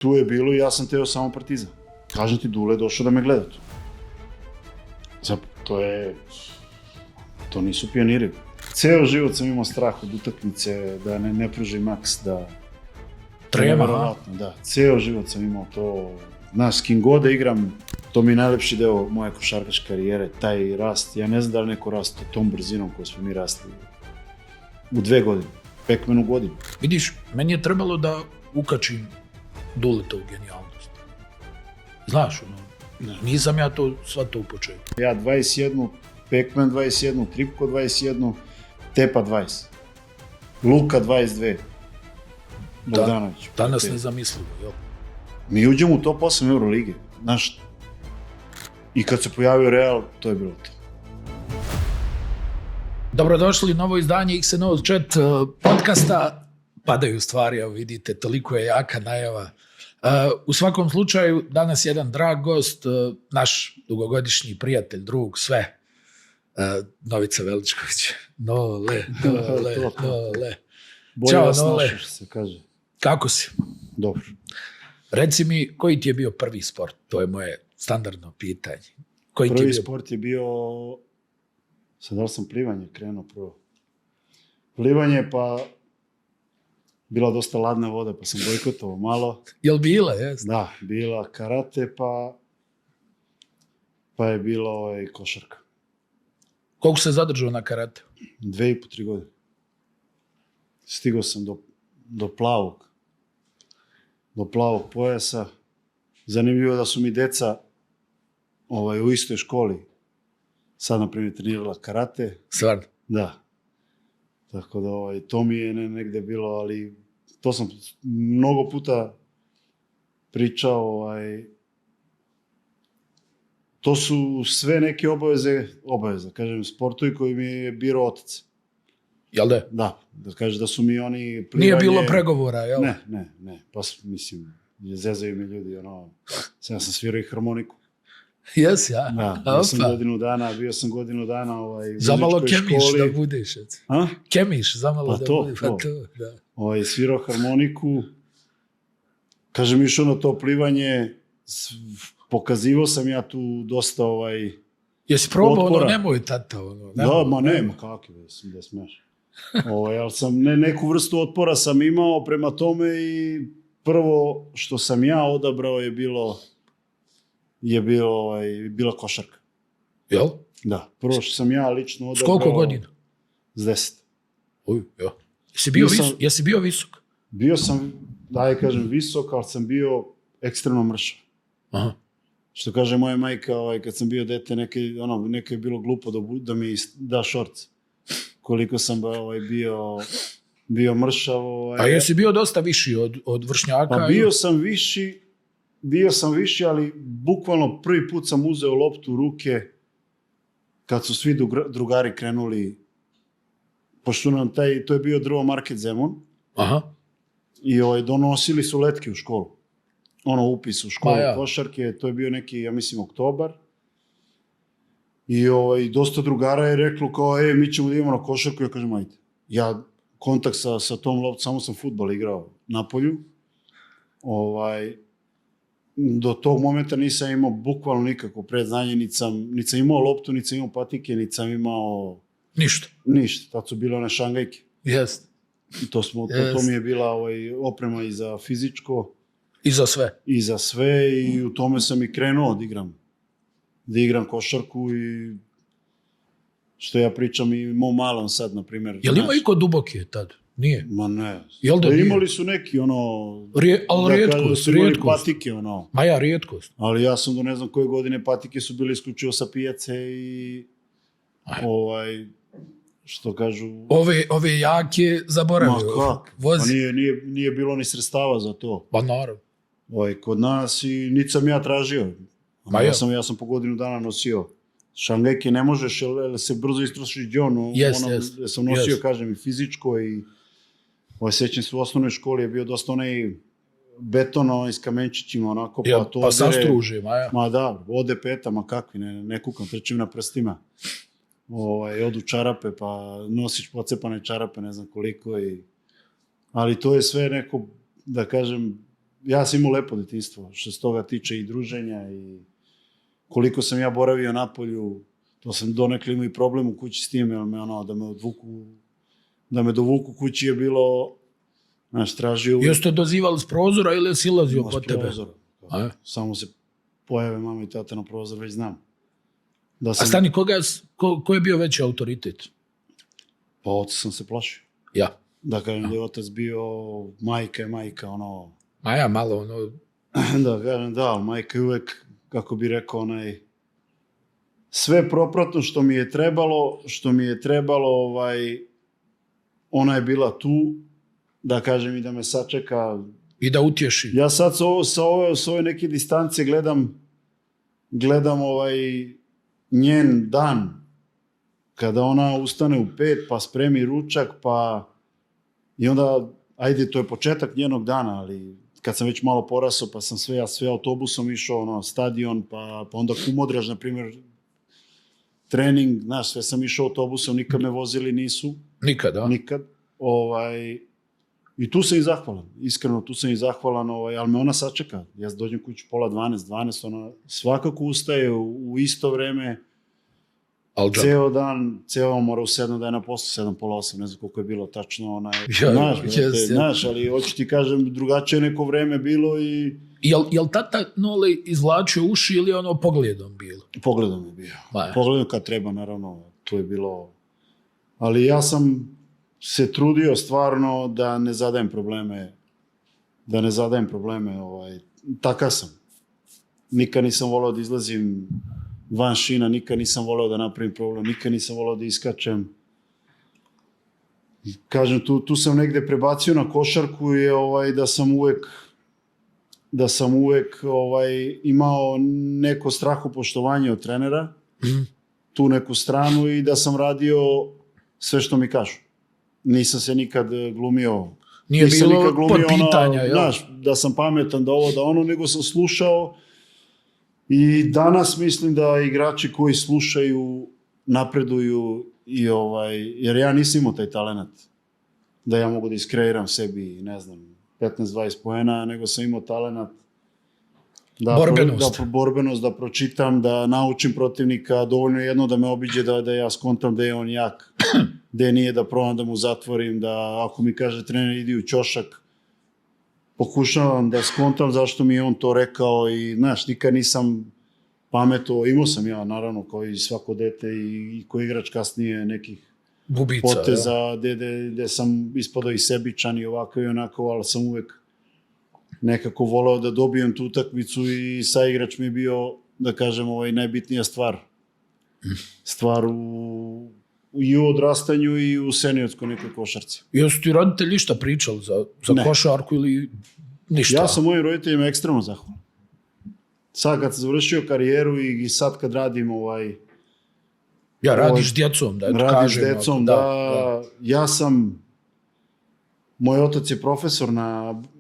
tu je bilo i ja sam teo samo Partizan. Kažem ti, Dule je došao da me gleda tu. To nisu pioniri. Ceo život sam imao strah od utakmice, da ne pruži maks, da... Trema, da. Ceo život sam imao to. Znaš, s kim god da igram, to mi je najlepši deo moje košarkaške karijere, taj rast. Ja ne znam da li neko raste tom brzinom koju smo mi rasli u 2 godine, Pekmenu godinu. Vidiš, meni je trebalo da ukačim Duletovu genijalnost. Znaš, nisam ja to shvatao u početku. Ja 21, Pekmen 21, Tripko 21, Tepa 20, Luka 22, Bogdanović. Danas nezamislivo, jel? Mi uđemo u top 8 Eurolige, znaš, i kad se pojavio Real, to je bilo to. Dobrodošli u novo izdanje XNO Chat podcasta. Padaju stvari, evo vidite, toliko je jaka najava. U svakom slučaju, danas je jedan drag gost, naš dugogodišnji prijatelj, drug, sve. Novica Veličković. Nole. Bolje Ćao, vas Nole. našao, što se kaže. Kako si? Dobro. Reci mi, koji ti je bio prvi sport? To je moje standardno pitanje. Prvi sport je bio, sad da li sam plivanje krenuo prvo. Plivanje, pa bila dosta ladna voda, pa sam bojkotovao malo. Jel bila, jes? Da, bila karate, pa je bilo košarka. Koliko se zadržao na karate? 2,5-3 godine. Stigao sam do plavog pojasa. Zanimljivo da su mi deca u istoj školi sad, na primjer, trenirala karate. Stvarno? Da. Tako da to mi je negde bilo, ali to sam mnogo puta pričao. To su sve neke obaveze, kažem, sportovi koji mi je birao otac. Jel da? Da kažeš da su mi oni plivanje... Nije bilo pregovora, jel? Ne. Pa mislim, zezaju mi ljudi, ja sam svirao i harmoniku. Jes, ja. Da, bio sam godinu dana u zamalo muzičkoj kemiš školi. da budeš. Kemiš, zamalo Pa da budeš. Da. Svirao harmoniku, kažem, išao na to plivanje, pokazivao sam ja tu dosta Jesi probao otpora. Nemoj tata, nema, kakvi da smeš. Ali sam neku vrstu otpora sam imao prema tome i prvo što sam ja odabrao je bila košarka. Jel? Da, prvo što sam ja lično odabrao... S koliko godina? S 10. Uj, ja. Jesi bio visok? Bio sam, visok, ali sam bio ekstremno mršav. Aha. Što kaže moja majka, kad sam bio dete, neke je bilo glupo da mi da šorc. Koliko sam bio mršav. A jesi bio dosta viši od vršnjaka? Pa bio sam viši, ali bukvalno prvi put sam uzeo loptu u ruke kad su svi drugari krenuli, pošto nam to je bio Drvo Market Zemun. Aha. I donosili su letke u školu. Upis u školu košarke, to je bio neki, ja mislim, oktobar. I dosta drugara je reklo kao, mi ćemo da imamo na košarku, ja kažem, ajde. Ja kontakt sa tom loptom, samo sam fudbal igrao na polju. Do tog momenta nisam imao bukvalno nikakvo predznanje, niti sam imao loptu, niti sam imao patike, niti sam imao... Ništa, tad su bile one šangajke. Jest. To mi je bila oprema i za fizičko. I za sve i u tome sam i krenuo da igram košarku i što ja pričam i mom malom sad, na primjer. Je li ima iko duboki tad? Nije? Ma ne. Jel da nije? Imali su neki ali rijetkost. Patike Ma ja, rijetkost. Ali ja sam do ne znam koje godine patike su bile isključivo sa pijace i što kažu... Ove jake zaboravio. Ma kak? Pa nije bilo ni sredstava za to. Pa naravno. Kod nas i niti sam ja tražio. Ja sam po godinu dana nosio šangajke, ne možeš, jer se brzo istrošiš džon. Sam nosio, kažem, i fizičko i sjećam se u osnovnoj školi je bio dosta onaj beton s kamenčićima, onako, pa to pa sastruži, Maja. Ma da, ode petama, kakvi, ne kukam, trčim na prstima. Odu čarape, pa nosiš pocepane čarape, ne znam koliko. Ali to je sve neko, da kažem, ja sam imao lepo detinjstvo, što se toga tiče i druženja i koliko sam ja boravio napolju, to sam donekle imao i problem u kući s tim, jer da me dovuku kući je bilo, znaš, tražio... Jeste dozivali s prozora ili si ilazio kod tebe? S prozora. Samo se pojave mama i tata na prozor, već znam. A stani, ko je bio veći autoritet? Pa otac sam se plašio. Ja. Da kažem da je otac bio, majka je majka, ono... A ja, malo, ono... Da kažem, da, majka je uvek, kako bi rekao, sve propratno što mi je trebalo, ona je bila tu, da kažem i da me sačeka. I da utješi. Ja sad sa ove neke distance gledam njen dan, kada ona ustane u 5, pa spremi ručak, pa i onda, ajde, to je početak njenog dana, ali kad sam već malo porasao, pa sam sve autobusom išao, stadion, pa onda Kumodraž, na primjer, trening, znaš, sve sam išao autobusom, nikad me vozili nisu. Nikad, da? Nikad. I tu sam i zahvalan, iskreno, ali me ona sačeka. Ja dođem kući pola 12, ona svakako ustaje u isto vreme, ceo dan mora u 7 da je na poslu, 7, pola 8, ne znam koliko je bilo tačno, znaš, ali hoću ti kažem, drugačije neko vreme bilo i... Jel tata Nole izvlačio uši ili ono pogledom bilo? Pogledom je bio. Pogledom kad treba, naravno, to je bilo... Ali ja sam se trudio stvarno da ne zadajem probleme, takav sam. Nikad nisam volao da izlazim van šina, nikad nisam volao da napravim problem, nikad nisam volao da iskačem. Kažem, tu sam negde prebacio na košarku i da sam uvek imao neko strahopoštovanje od trenera, tu neku stranu i da sam radio sve što mi kažu. Nisam se nikad glumio. Nije bilo pod pitanja, da sam pametan, da ovo, da ono, nego sam slušao i danas mislim da igrači koji slušaju napreduju jer ja nisam imao taj talent da ja mogu da iskreiram sebi, ne znam, 15-20 poena, nego sam imao talent borbenost, da pročitam, da naučim protivnika, dovoljno jedno da me obiđe, da ja skontam da je on jak, da nije da probam da mu zatvorim, da ako mi kaže trener idi u ćošak, pokušavam da skontam zašto mi je on to rekao i znaš, nikad nisam pametovao, imao sam ja naravno kao i svako dete i ko igrač kasnije nekih poteza gde sam ispadao i sebičan i ovako i onako, ali sam uvek nekako volao da dobijem tu utakmicu i saigrač mi je bio, da kažem, najbitnija stvar. Stvar i u odrastanju i u seniorskoj nekoj košarci. Jesu ti roditelji išta pričali za košarku ili ništa? Ja sam mojim roditeljima ekstremno zahvalan. Sad kad sam završio karijeru i sad kad radim radiš s djecom, da radiš s djecom, ja sam... Moj otac je profesor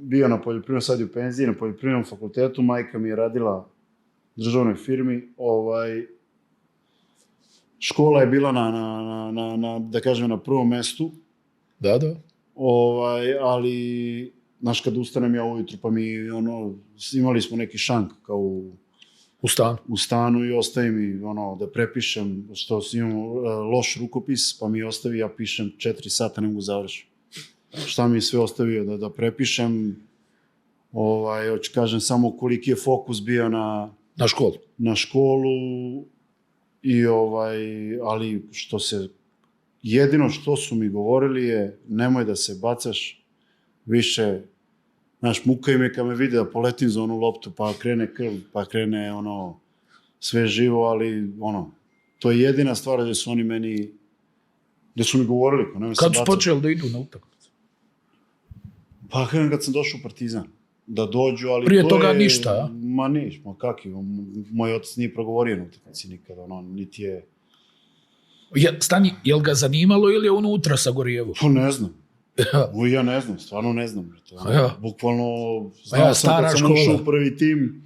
bio na poljoprivrednom, sad je u penziji, na poljoprivrednom fakultetu, majka mi je radila u državnoj firmi, škola je bila da kažem, na prvom mestu. Da. Ali, znaš, kad ustanem ja ujutru, pa imali smo neki šank kao u stanu i ostavi mi da prepišem, što imam loš rukopis, pa mi ostavi, ja pišem 4 sata, ne mogu završiti. Šta mi je sve ostavio da prepišem, hoću kažem samo koliki je fokus bio na školu i ali jedino što su mi govorili je nemoj da se bacaš više, znaš, muka im je kad me vide da poletim za onu loptu, pa krene krv, pa krene sve živo, ali to je jedina stvar gde su oni meni, gde su mi govorili. Kad su počeli da idu na utakmicu? Pa kad sam došao u Partizan, da dođu, ali prije toga ništa, a? Ma niš, kakvi, moj otac nije progovorio na utakmici nikad, niti je... Stani, je li ga zanimalo ili je unutra sa Gorijevom? Pa ne znam. Ja ne znam, stvarno ne znam. Bukvalno, znao sam kad sam ušao u prvi tim,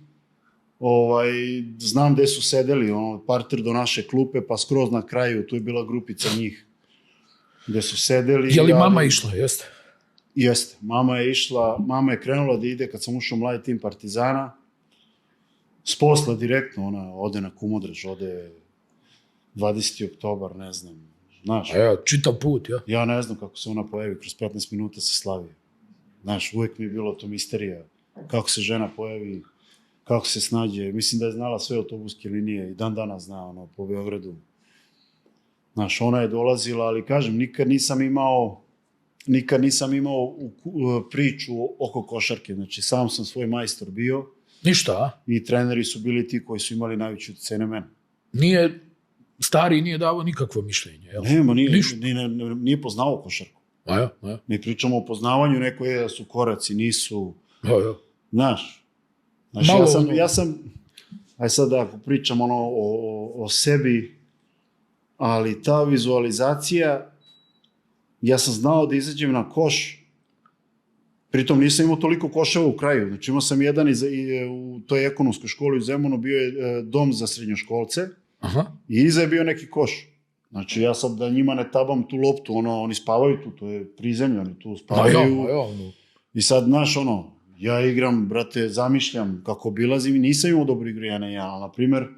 znam gde su sedeli, parter do naše klupe, pa skroz na kraju, tu je bila grupica njih, gde su sedeli. Je li mama išla, jeste? Jeste. Mama je krenula da ide kad sam ušao u mladi tim Partizana. S posla direktno, ona ode na Kumodraž, ode 20. oktobar, ne znam. Znaš, čitav put, ja. Ja ne znam kako se ona pojavi, kroz 15 minuta se slavi. Znaš, uvijek mi je bilo to misterija. Kako se žena pojavi, kako se snađe. Mislim da je znala sve autobuske linije i dan danas zna, ono, po Beogradu. Znaš, ona je dolazila, ali kažem, nikad nisam imao priču oko košarke. Znači, sam sam svoj majstor bio. Ništa, a? I treneri su bili ti koji su imali najveći utjecaj na mene. Stari nije davao nikakvo mišljenje, jel? Nema, nije poznao košarku. Ja. Mi pričamo o poznavanju, neko je da su koraci, nisu... Ja. Znaš, ja sam, aj sad ako pričam o sebi, ali ta vizualizacija, ja sam znao da izađem na koš, pritom nisam imao toliko koševa u kraju. Znači imao sam jedan u toj ekonomskoj školi u Zemunu, bio je dom za srednjoškolce. Aha. I iza je bio neki koš. Znači ja sad da njima ne tabam tu loptu, oni spavaju tu, to je prizemlje, oni tu spavaju. I sad, znaš, ja igram, brate, zamišljam kako obilazim i nisam imao dobro igru ja, ali, na primjer,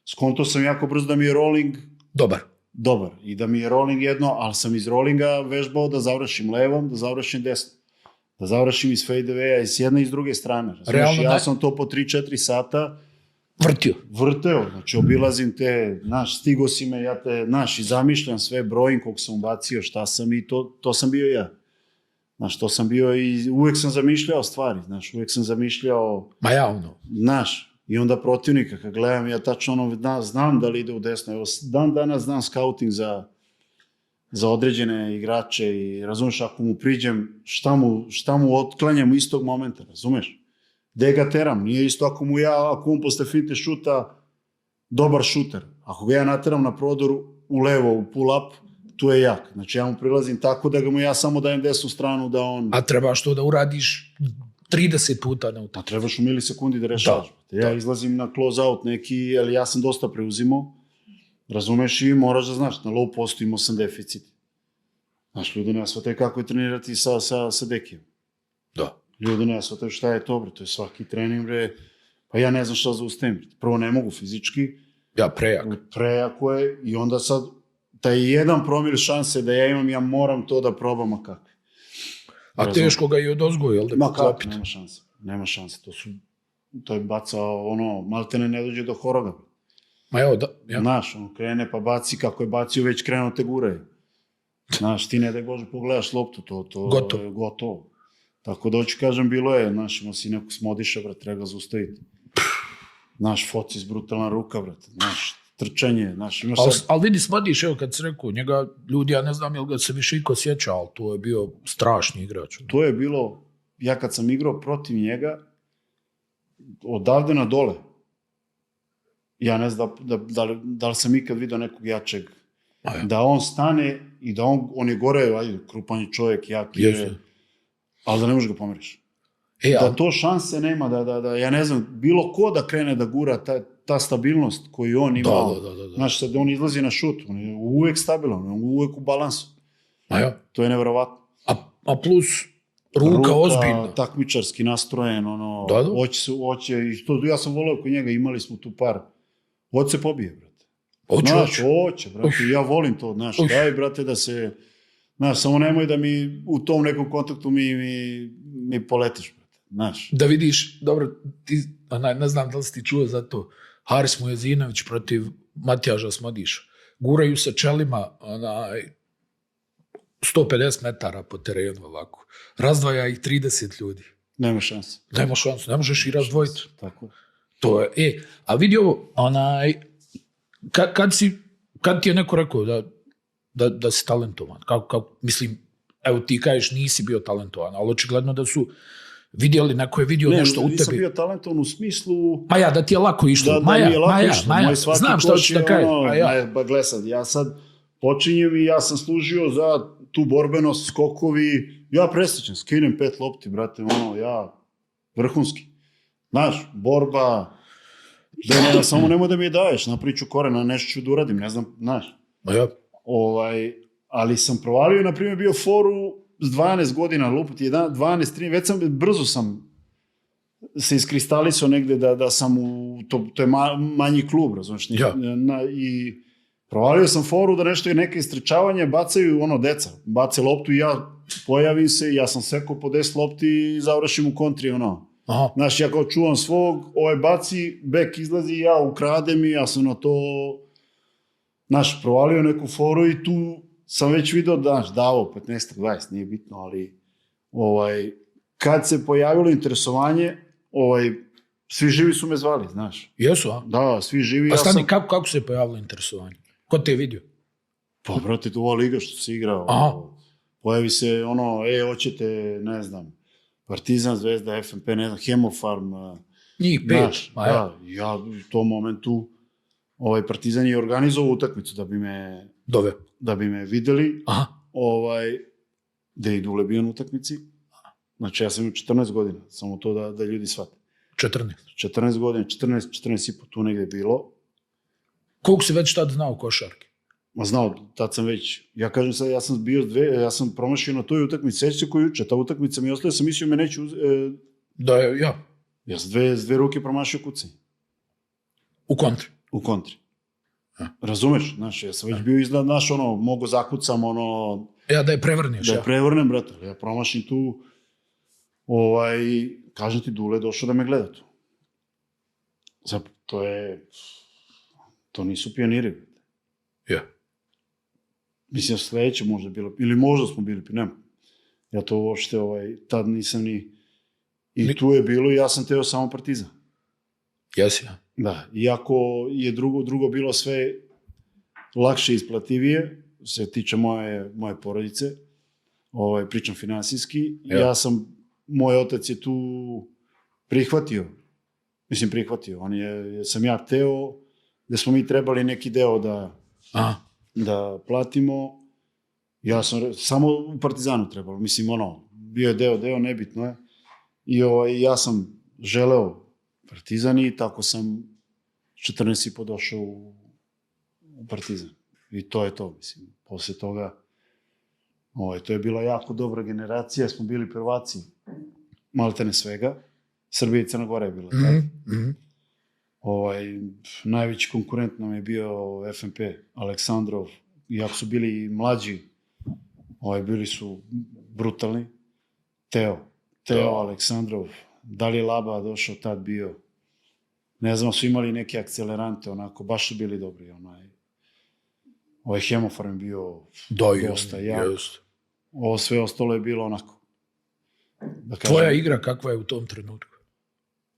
skonto sam jako brzo da mi je rolling dobar. I da mi je rolling jedno, ali sam iz rollinga vežbao da završim levom, da završim desno. Da završim iz fade-away-a i s jedne i s druge strane. Realno, ja sam to po 3-4 sata vrteo, znači obilazim te, znaš, stigo si me, ja te, znaš, i zamišljam sve, brojim koliko sam ubacio, šta sam i to sam bio ja. Znaš, to sam bio i uvijek sam zamišljao stvari, znaš, uvijek sam zamišljao... Znaš, i onda protivnika, kad gledam, ja tačno znam da li ide u desno. Evo, dan danas znam scouting za određene igrače i razumeš, ako mu priđem, šta mu otklanjam istog momenta, razumeš? Gde ga teram, nije isto ako on posle finte šuta dobar šuter. Ako ga ja nateram na prodoru u levo, u pull-up, tu je jak. Znači ja mu prilazim tako da mu ja samo dajem desnu stranu da on... A trebaš to da uradiš 30 puta na utakmici. A trebaš u milisekundi da rešavaš. Ja izlazim na close out neki, ali ja sam dosta preuzimao. Razumeš, i moraš da znaš, na low postu imao sam deficit. Znaš, ljudi ne shvataju kako je trenirati sa dekijom. Da. Ljudi ne shvataju šta je to, bre, to je svaki trening, bre, pa ja ne znam šta zaustavim. Prvo ne mogu fizički. Ja, prejako je i onda sad, taj jedan promil šanse da ja imam, ja moram to da probam, a kako. A teško ga i odozgo, jel da? Ma kako, nema šanse, to je bacao, maltene ne dođe do horoga. Ma evo, da. Ja. Znaš, krene pa baci, kako je bacio, već krenuo te gure. Znaš, ti ne daj Bože pogledaš loptu, to je gotovo. Tako da hoću kažem, bilo je, znaš, ima si nekog smodiša, brat, treba ga zaustaviti. Znaš, focis, brutalna ruka, brat, znaš, trčanje, znaš, imaš sad... Ali vidi, smodiš, evo kad si rekao, njega ljudi, ja ne znam jel ga se više iko sjeća, ali to je bio strašni igrač. To je bilo, ja kad sam igrao protiv njega, odavde na dole, ja ne znam da li sam ikad vidio nekog jačeg, da on stane i da on je gore, krupan je čovjek, jak je, ali da ne možeš ga pomeriš. Da to šanse nema, da ja ne znam, bilo ko da krene da gura ta stabilnost koju on imao. Znaš, sad on izlazi na šut, on je uvijek stabilan, on je uvijek u balansu. To je nevjerovatno. A plus ruka ozbiljna. Takmičarski nastrojen, hoće, i to ja sam volio kod njega, imali smo tu par, hoće se pobije, brate. Hoće, brate, ja volim to, znaš, daj, brate, da se, znaš, samo nemoj da mi u tom nekom kontaktu mi poletiš, brate, znaš. Da vidiš, dobro, ti, ne znam da li si ti čuo za to, Haris Mujezinović protiv Matijaža Smodiša, guraju se čelima, 150 metara po terenu ovako, razdvaja ih 30 ljudi. Nema šanse. Ne možeš i razdvojiti. Tako. To je, a vidi ovo, kad ti je neko rekao da si talentovan, mislim, evo ti kažeš nisi bio talentovan, ali očigledno da su vidjeli, neko je vidio nešto u tebi. Nisam bio talentovan u smislu... Maja, da ti je lako išlo. Maja, znam što ću da kažem. Gle sad, ja sad počinjem i ja sam služio za tu borbenost, skokovi, ja presrećem, skinem 5 lopti, brate, ja vrhunski. Znaš, borba, samo nemoj da mi je daješ, na priču korena, nešto ću da uradim, ne znam, znaš. Ali sam provalio, na primjer, bio foru, s 12 godina lupiti, 12, 13, već brzo sam se iskristalisao negde da sam to je manji klub, razumiješ? I provalio sam foru da nešto je neke istrčavanje, bacaju deca, bace loptu i ja pojavim se, ja sam sekao po 10 lopti i završim u kontri, Znaš, ja kao čuvam svog, baci, bek izlazi, ja ukradem i ja sam na to, znaš, provalio neku foru i tu sam već vidio, davo 15-20, nije bitno, ali kad se pojavilo interesovanje, svi živi su me zvali, znaš. Jesu, a? Da, svi živi. A stani, kako se je pojavilo interesovanje? Ko te je vidio? Pa, brate, ova liga što si igrao. Pojavi se hoćete, ne znam, Partizan, Zvezda, FNP, ne znam, Hemofarm. Njih 5. Da, ja u tom momentu Partizan je organizovao utakmicu da bi me videli. Da je Dule bio na utakmici. Znači, ja sam imao 14 godina, samo to da ljudi shvate. 14 godina, 14 i po tu negdje bilo. Koliko si već tad znao košarke? Ma znao, tad sam već, ja kažem sad, ja sam promašio na toj utakmici, sećam se koju juče, ta utakmica mi ostaje, sam mislio me neću... Ja sam s dve ruke promašio kucanje. U kontri. Razumeš, znaš, ja sam već bio iznad, mogu zakucam, da je prevrneš, Da je prevrnem, brate, ja promašim tu, kažem ti, Dule je došao da me gleda tu. Sad, to nisu pioniri. Mislim, sledeće možda bilo, ili možda smo bili, nema. Ja to uopšte, tad nisam ni... I tu je bilo i ja sam teo samo Partizan. Jesi, ja. Da, iako je drugo bilo sve lakše i isplativije, se tiče moje porodice, pričam finansijski, moj otac je tu prihvatio, sam ja hteo, da smo mi trebali neki deo da platimo, ja sam, samo u Partizanu trebalo, bio je deo, nebitno je, i ja sam želeo Partizan i tako sam 14,5 došao u Partizan. I to je to, posle toga, to je bila jako dobra generacija, smo bili prvaci, maltene svega, Srbija i Crna Gora je bila tada. Najveći konkurent nam je bio FNP, Aleksandrov, iako su bili mlađi, bili su brutalni, Teo Aleksandrov, da li je Laba došao tad bio, ne znam, su imali neke akcelerante, baš su bili dobri, Hemofarm bio dosta jak, ovo sve ostalo je bilo onako. Tvoja igra kakva je u tom trenutku?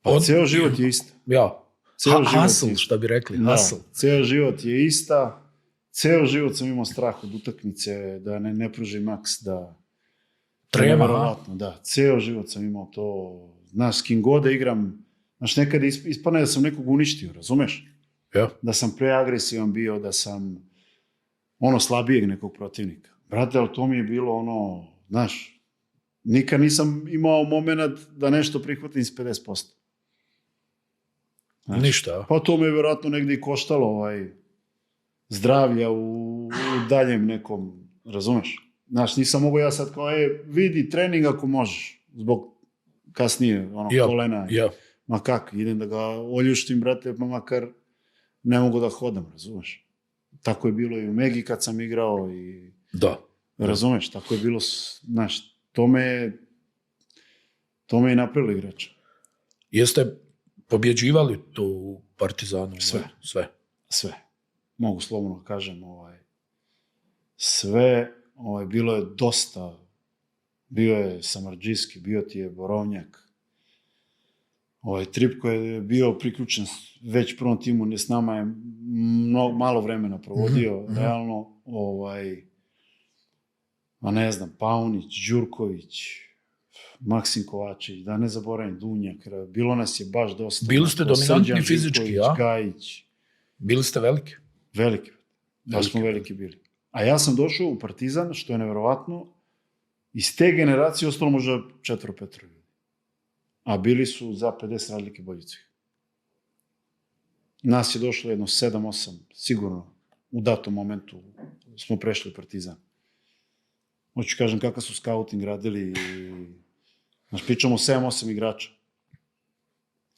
Pa ceo život je ista. Hustle, što bi rekli, hustle. Ceo život je ista, ceo život sam imao strah od utakmice, da ne pružim maks, da... Trema, da, ceo život sam imao to, znaš, s kim god da igram, znaš, nekada ispane da sam nekog uništio, razumeš? Da sam preagresivan bio, da sam slabijeg nekog protivnika. Brate, ali to mi je bilo znaš, nikad nisam imao moment da nešto prihvatim s 50%. Znači, ništa. Pa to me je vjerojatno negdje i koštalo zdravlja u daljem nekom, razumeš? Znaš, nisam mogo ja sad kao, vidi trening ako možeš, zbog kasnije, kolena. Ma kak, idem da ga oljuštim, brate, pa makar ne mogu da hodam, razumeš? Tako je bilo i u Megi kad sam igrao i... Da. Razumeš, tako je bilo, znaš, to me je napravilo igrača. Jeste pobjeđivali tu u Partizanu? Sve. Mogu slobodno kažem, sve, bilo je dosta, bio je Samardžijski, bio ti je Borovnjak, Tripko je bio priključen već prvom timu, s nama je malo vremena provodio, realno, ne znam, Paunić, Đurković, Maksim Kovačević, da ne zaboravim, Dunjak, bilo nas je baš dosta. Bili ste dominantni fizički, ja? Gajić. Bili ste veliki? Veliki, baš smo veliki bili. A ja sam došao u Partizan, što je nevjerovatno, iz te generacije ostalo možda 4-5 ljudi. A bili su za 50 razlike bolji od svih. Nas je došlo jedno 7-8, sigurno, u datom momentu smo prešli u Partizan. hoću kažem kakav su scouting radili. Znaš, pričamo o 7-8 igrača.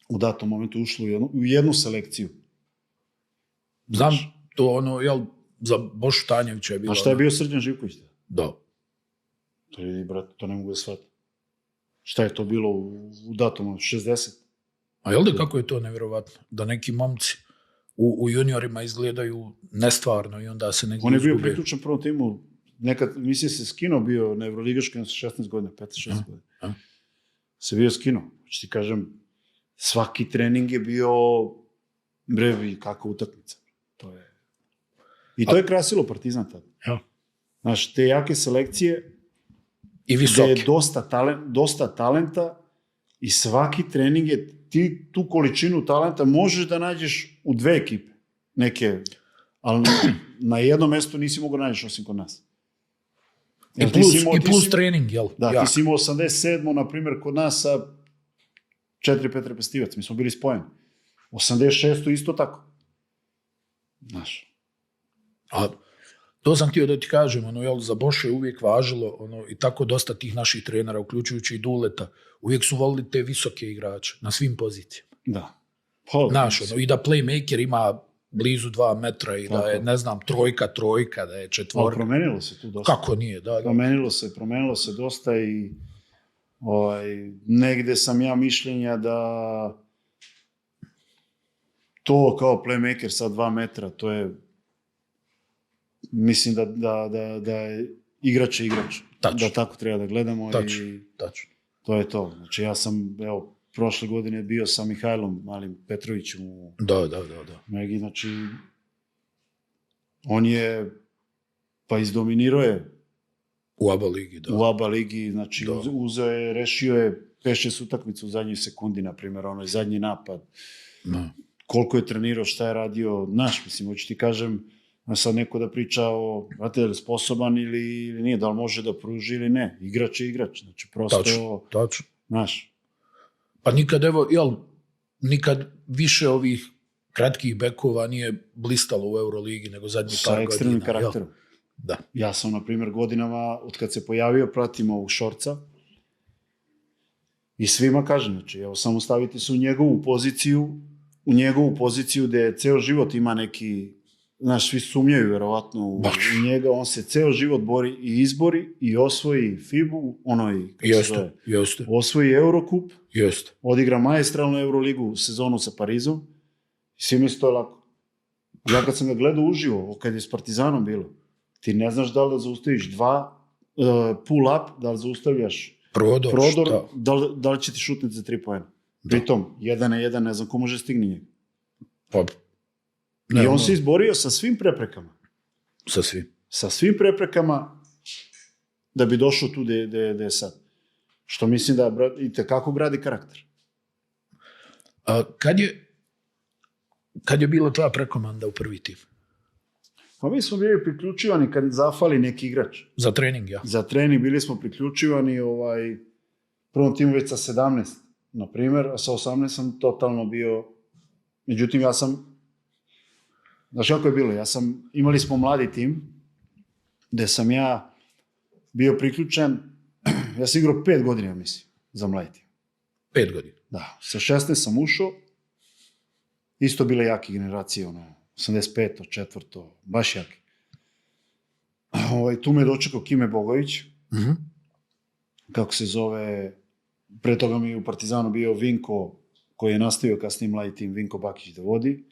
U datom momentu ušlo u jednu selekciju. Znam, to ono, jel, za Bošu Tanjevića je bilo... A šta je bio Srđan Živković? Da. To je, brate, to ne mogu da shvatim. Šta je to bilo u datom momentu? 60? A jel da kako je to nevjerovatno? Da neki momci u juniorima izgledaju nestvarno i onda se negdje on je bio izgube. priključen prvom timu. Nekad, mislim se skino bio na Evroligaški na 16 godina, 15-16 godina. Se bio skino. Znači ti kažem, svaki trening je bio brevi kakva utakmica. I to je krasilo Partizan tada. Ja. Znaš, te jake selekcije i visoke. Gde je dosta talenta i svaki trening je, ti tu količinu talenta možeš da nađeš u 2 ekipe, neke, ali na jednom mjestu nisi mogao nađeš osim kod nas. I plus trening, jel? Da, jak. Ti si imao 87. na primjer kod nas sa 4 Petre Pestivac, mi smo bili spojeni. 86. isto tako. Znaš. A to sam htio da ti kažem, ono, jel, za Boše je uvijek važilo, ono, i tako dosta tih naših trenera, uključujući i Duleta, uvijek su volili te visoke igrače na svim pozicijama. Da. Znaš, ono, i da playmaker ima blizu 2 metra i tako. Da je, ne znam, trojka, da je 4. Ali promenilo se tu dosta. Kako nije, da. Promenilo se dosta i negde sam ja mišljenja da to kao playmaker sa 2 metra, to je, mislim da je igrač je igrač. Tačno. Da tako treba da gledamo. Tačno. To je to. Znači ja sam, evo, prošle godine bio sa Mihajlom Malim Petrovićem u Megi, znači on je pa izdominirao je u ABA ligi, da. U ABA ligi, znači uzeo je, rešio je 5-6 utakmicu u zadnjoj sekundi, na primjer, onaj zadnji napad. Da. Koliko je trenirao, šta je radio, mislim, hoću ti kažem, sad neko da priča o, znate, je li sposoban ili nije, da li može da pruži ili ne. Igrač je igrač, znači prosto... Tačno. Znaš. Pa nikad više ovih kratkih bekova nije blistalo u Euroligi nego zadnji par godina. Sa ekstremnim karakterom. Da. Ja sam, na primjer, godinama, od kad se pojavio, pratim ovog Šorca i svima kažem, znači, evo, samo stavite se u njegovu poziciju gde ceo život ima neki, znaš, svi sumnjaju verovatno u njega, on se ceo život bori i izbori i osvoji FIBU, osvoji Eurocup, odigra maestralnu Euroligu sezonu sa Parizom i svi misli to je lako. Ja kad sam ga gledao uživo, kad je s Partizanom bilo, ti ne znaš da li da zaustaviš 2 pull up, da li zaustavljaš prodor, da li će ti šutniti za 3 poena. Pritom, 1 na 1, ne znam ko može stigni njega. I on se izborio sa svim preprekama. Sa svim preprekama da bi došao tu gde je sad. Što mislim da i tekako gradi karakter. Kad je bila tvoja prekomanda u prvi tim? Pa mi smo bili priključivani kad zafali neki igrač. Za trening, ja. Za trening bili smo priključivani prvom timu već sa 17, na primjer, a sa 18 sam totalno bio, međutim ja sam, znaš kako je bilo, imali smo mladi tim, gde sam ja bio priključen, ja sam igrao 5 godina, mislim, za mladi tim. 5 godina? Da, sa 16 sam ušao, isto bile jake generacije, 85. 4. baš jake. Tu me dočekao Kime Bogović, kako se zove, pre toga mi je u Partizanu bio Vinko, koji je nastavio kasnije mladi tim, Vinko Bakić da vodi.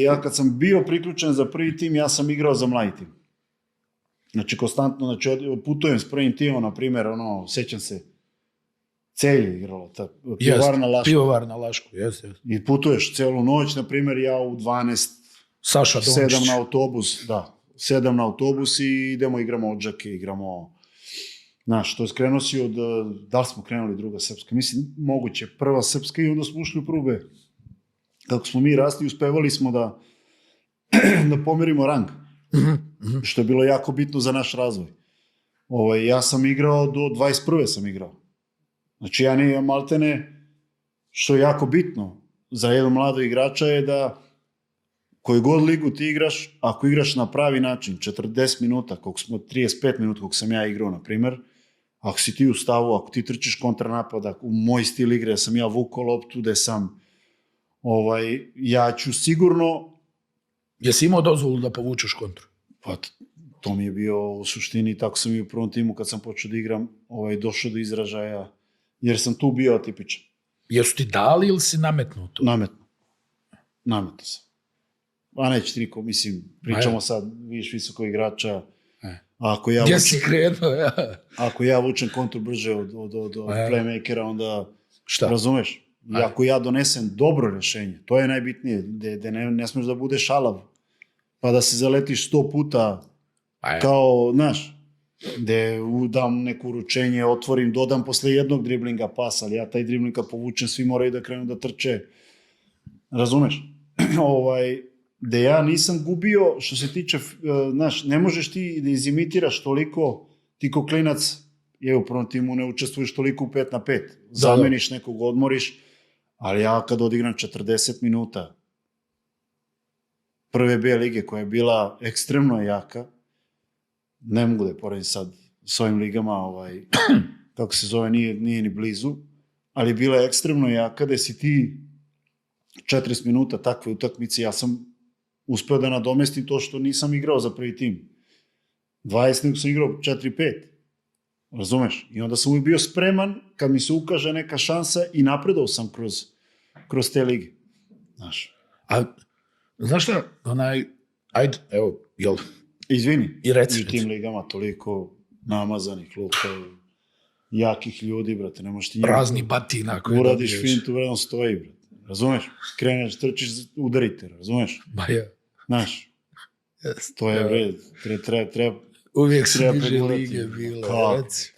Ja kad sam bio priključen za prvi tim, ja sam igrao za mladi tim. Znači, konstantno, putujem s prvim timom, na primjer, sećam se, Celje igralo, Pivovar na Lašku, jes. I putuješ celu noć, na primjer, ja u 12, Saša Dončić. 7 na autobus, 7 na autobus i idemo, igramo odžake, igramo, znaš, to je krenuo si od, da li smo krenuli druga srpska, mislim, moguće, prva srpska i onda smo ušli u prve. Kako smo mi rasli, uspevali smo da pomerimo rang, što je bilo jako bitno za naš razvoj. Ja sam igrao do 21. sam igrao. Znači ja nemam maltene, što je jako bitno za jednog mladog igrača je da koju god ligu ti igraš, ako igraš na pravi način, 40 minuta, 35 minuta koliko sam ja igrao, na primjer, ako si ti u stavu, ako ti trčiš kontranapada, u moj stil igre, sam ja vukao loptu, da sam, ja ću sigurno... Jesi imao dozvolu da povučeš kontru? Pa to mi je bio u suštini, tako sam i u prvom timu kad sam počeo da igram, došao do izražaja, jer sam tu bio atipičan. Jesu ti dali ili si nametnuo to? Nametnuo sam. A neće ti niko, mislim, pričamo sad, vidiš visoko igrača, gdje si krenuo, ja. Ako ja vučem kontru brže od playmakera, onda razumeš? I ako ja donesem dobro rješenje, to je najbitnije, gde ne smiješ da budeš šalav, pa da se zaletiš 100 puta, kao, znaš, gde dam neko uručenje, otvorim, dodam posle jednog driblinga pas, ali ja taj driblinga povučem, svi moraju da krenu da trče. Razumeš? Da ja nisam gubio, što se tiče, znaš, ne možeš ti da izimitiraš toliko, ti ko klinac, u prvom timu ne učestvuješ toliko u 5 na 5, zameniš nekog, odmoriš, ali ja kad odigram 40 minuta prve B lige koja je bila ekstremno jaka, ne mogu da je poredim sad s ovim ligama, kako se zove, nije ni blizu, ali bila je ekstremno jaka, da si ti 40 minuta takve utakmice, ja sam uspeo da nadomestim to što nisam igrao za prvi tim. 20 nego sam igrao 4-5. Razumeš? I onda sam uvijek bio spreman kad mi se ukaže neka šansa i napredao sam kroz te lige. Znaš. A znaš šta, ajde, evo, jel? Izvini. I reci. U tim ligama toliko namazanih luka, jakih ljudi, brate, ne možeš ti njima. Razni batina. Uradiš fintu, vredno stoji, brate. Razumeš? Kreneš, trčiš, udarite, razumeš? Ba ja. Znaš, to je vred, treba uvijek su niže lige bile.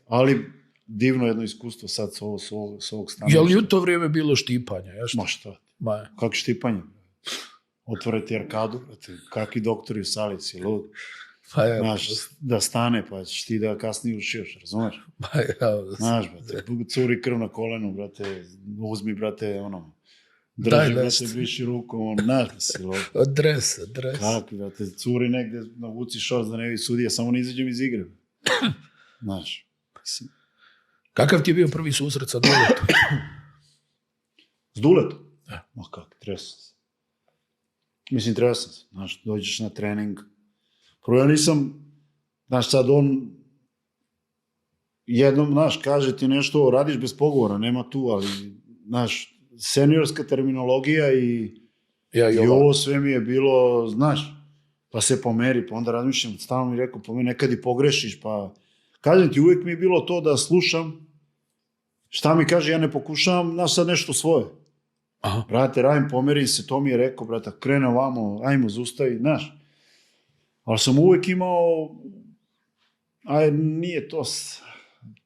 Ali divno jedno iskustvo sad s ovog strana. Je li u to vrijeme bilo štipanja? Ma šta? Kako štipanje? Otvoriti arkadu, kakvi doktori u sali, si lud. Znaš, da stane, pa ćeš ti da kasnije ušiš, razumeš? Znaš, brate, curi krv na kolenu, brate, uzmi, brate, drži, brate, viši rukom, znaš, si lud. Adres. Kakvi, brate, curi negde, navuci šorc da ne vidi sudija, samo ne izađem iz igre. Znaš. Kakav ti je bio prvi susret sa Duletom? S Duletom? Ma kak, trebao sam se. Znaš, dođeš na trening. Prvo ja nisam, znaš, sad on jednom, znaš, kaže ti nešto, radiš bez pogovora, nema tu, ali, znaš, seniorska terminologija i ovo sve mi je bilo, znaš, pa se pomeri, pa onda razmišljam, stalno mi rekao, pomeri, nekad i pogrešiš, pa kažem ti, uvijek mi je bilo to da slušam, šta mi kaže, ja ne pokušavam, znaš, sad nešto svoje. Aha. Brate, radim, pomerim se, to mi je rekao, brate, krene ovamo, ajmo, zaustavi, znaš. Ali sam uvijek imao, nije to,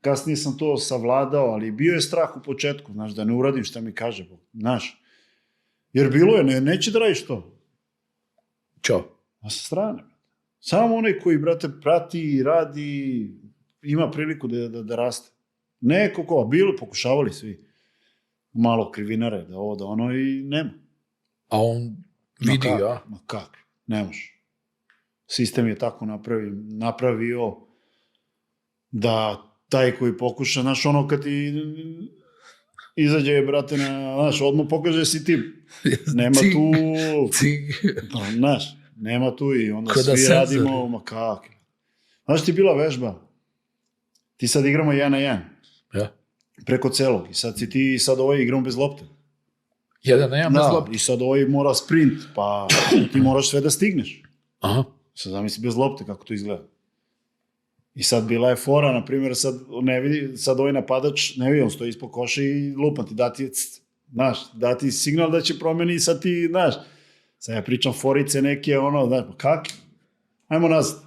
kasnije sam to savladao, ali bio je strah u početku, znaš, da ne uradim šta mi kaže, znaš. Jer bilo je, neće da radiš to. Čo? A sa strane. Samo onaj koji, brate, prati, radi, ima priliku da raste. Neko ko, bilo, pokušavali svi. Malo krivinare, da ovo, da ono, i nema. A on vidi, ja? Ma kak, ne može. Sistem je tako napravio da taj koji pokuša, znaš, ono kad ti izađe, brate, znaš, odmah pokaže si ti. Nema tu, znaš, nema tu i onda svi radimo, ma kak. Znaš ti bila vežba? Ti sad igramo 1 na 1. Ja. Preko celog. I sad si ti, sad igramo bez lopte. 1 na 1 bez lopte. I sad mora sprint, pa ti moraš sve da stigneš. Aha. Sad zamisli bez lopte kako to izgleda. I sad bila je fora, na primjer, sad ne vidi, sad napadač, ne vidi, on stoji ispod koša i lupan ti, da ti signal da će promeni i sad ti, znaš, sad ja pričam forice neke, znaš, pa kak? Ajmo nazad.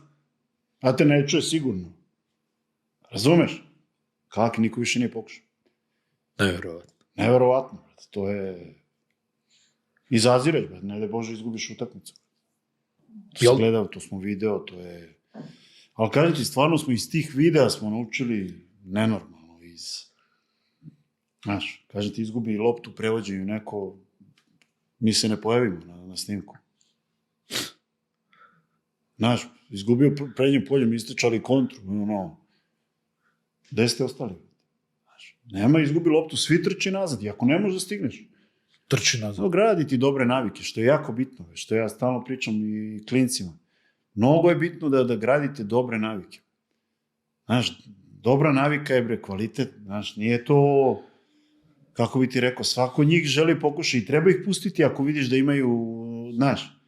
A te ne čuje sigurno. Razumeš? Kak, niko više nije pokušao. Neverovatno. To je... Izazireš, ne da Bože izgubiš utakmicu. To se gledao, to smo video, to je... Ali kažem ti, stvarno smo iz tih videa smo naučili nenormalno Znaš, kažem ti, izgubi loptu, prevođenju neko, mi se ne pojavimo na snimku. Znaš, izgubio prednjim poljem, ističali kontru, gde ste ostali? Znaš, nema, izgubi loptu, svi trči nazad, i ako ne možeš da stigneš. Trči nazad. Graditi dobre navike, što je jako bitno, što ja stalno pričam i klincima. Mnogo je bitno da gradite dobre navike. Znaš, dobra navika je kvalitet, znaš, nije to, kako bi ti rekao, svako od njih želi pokušati i treba ih pustiti ako vidiš da imaju, znaš,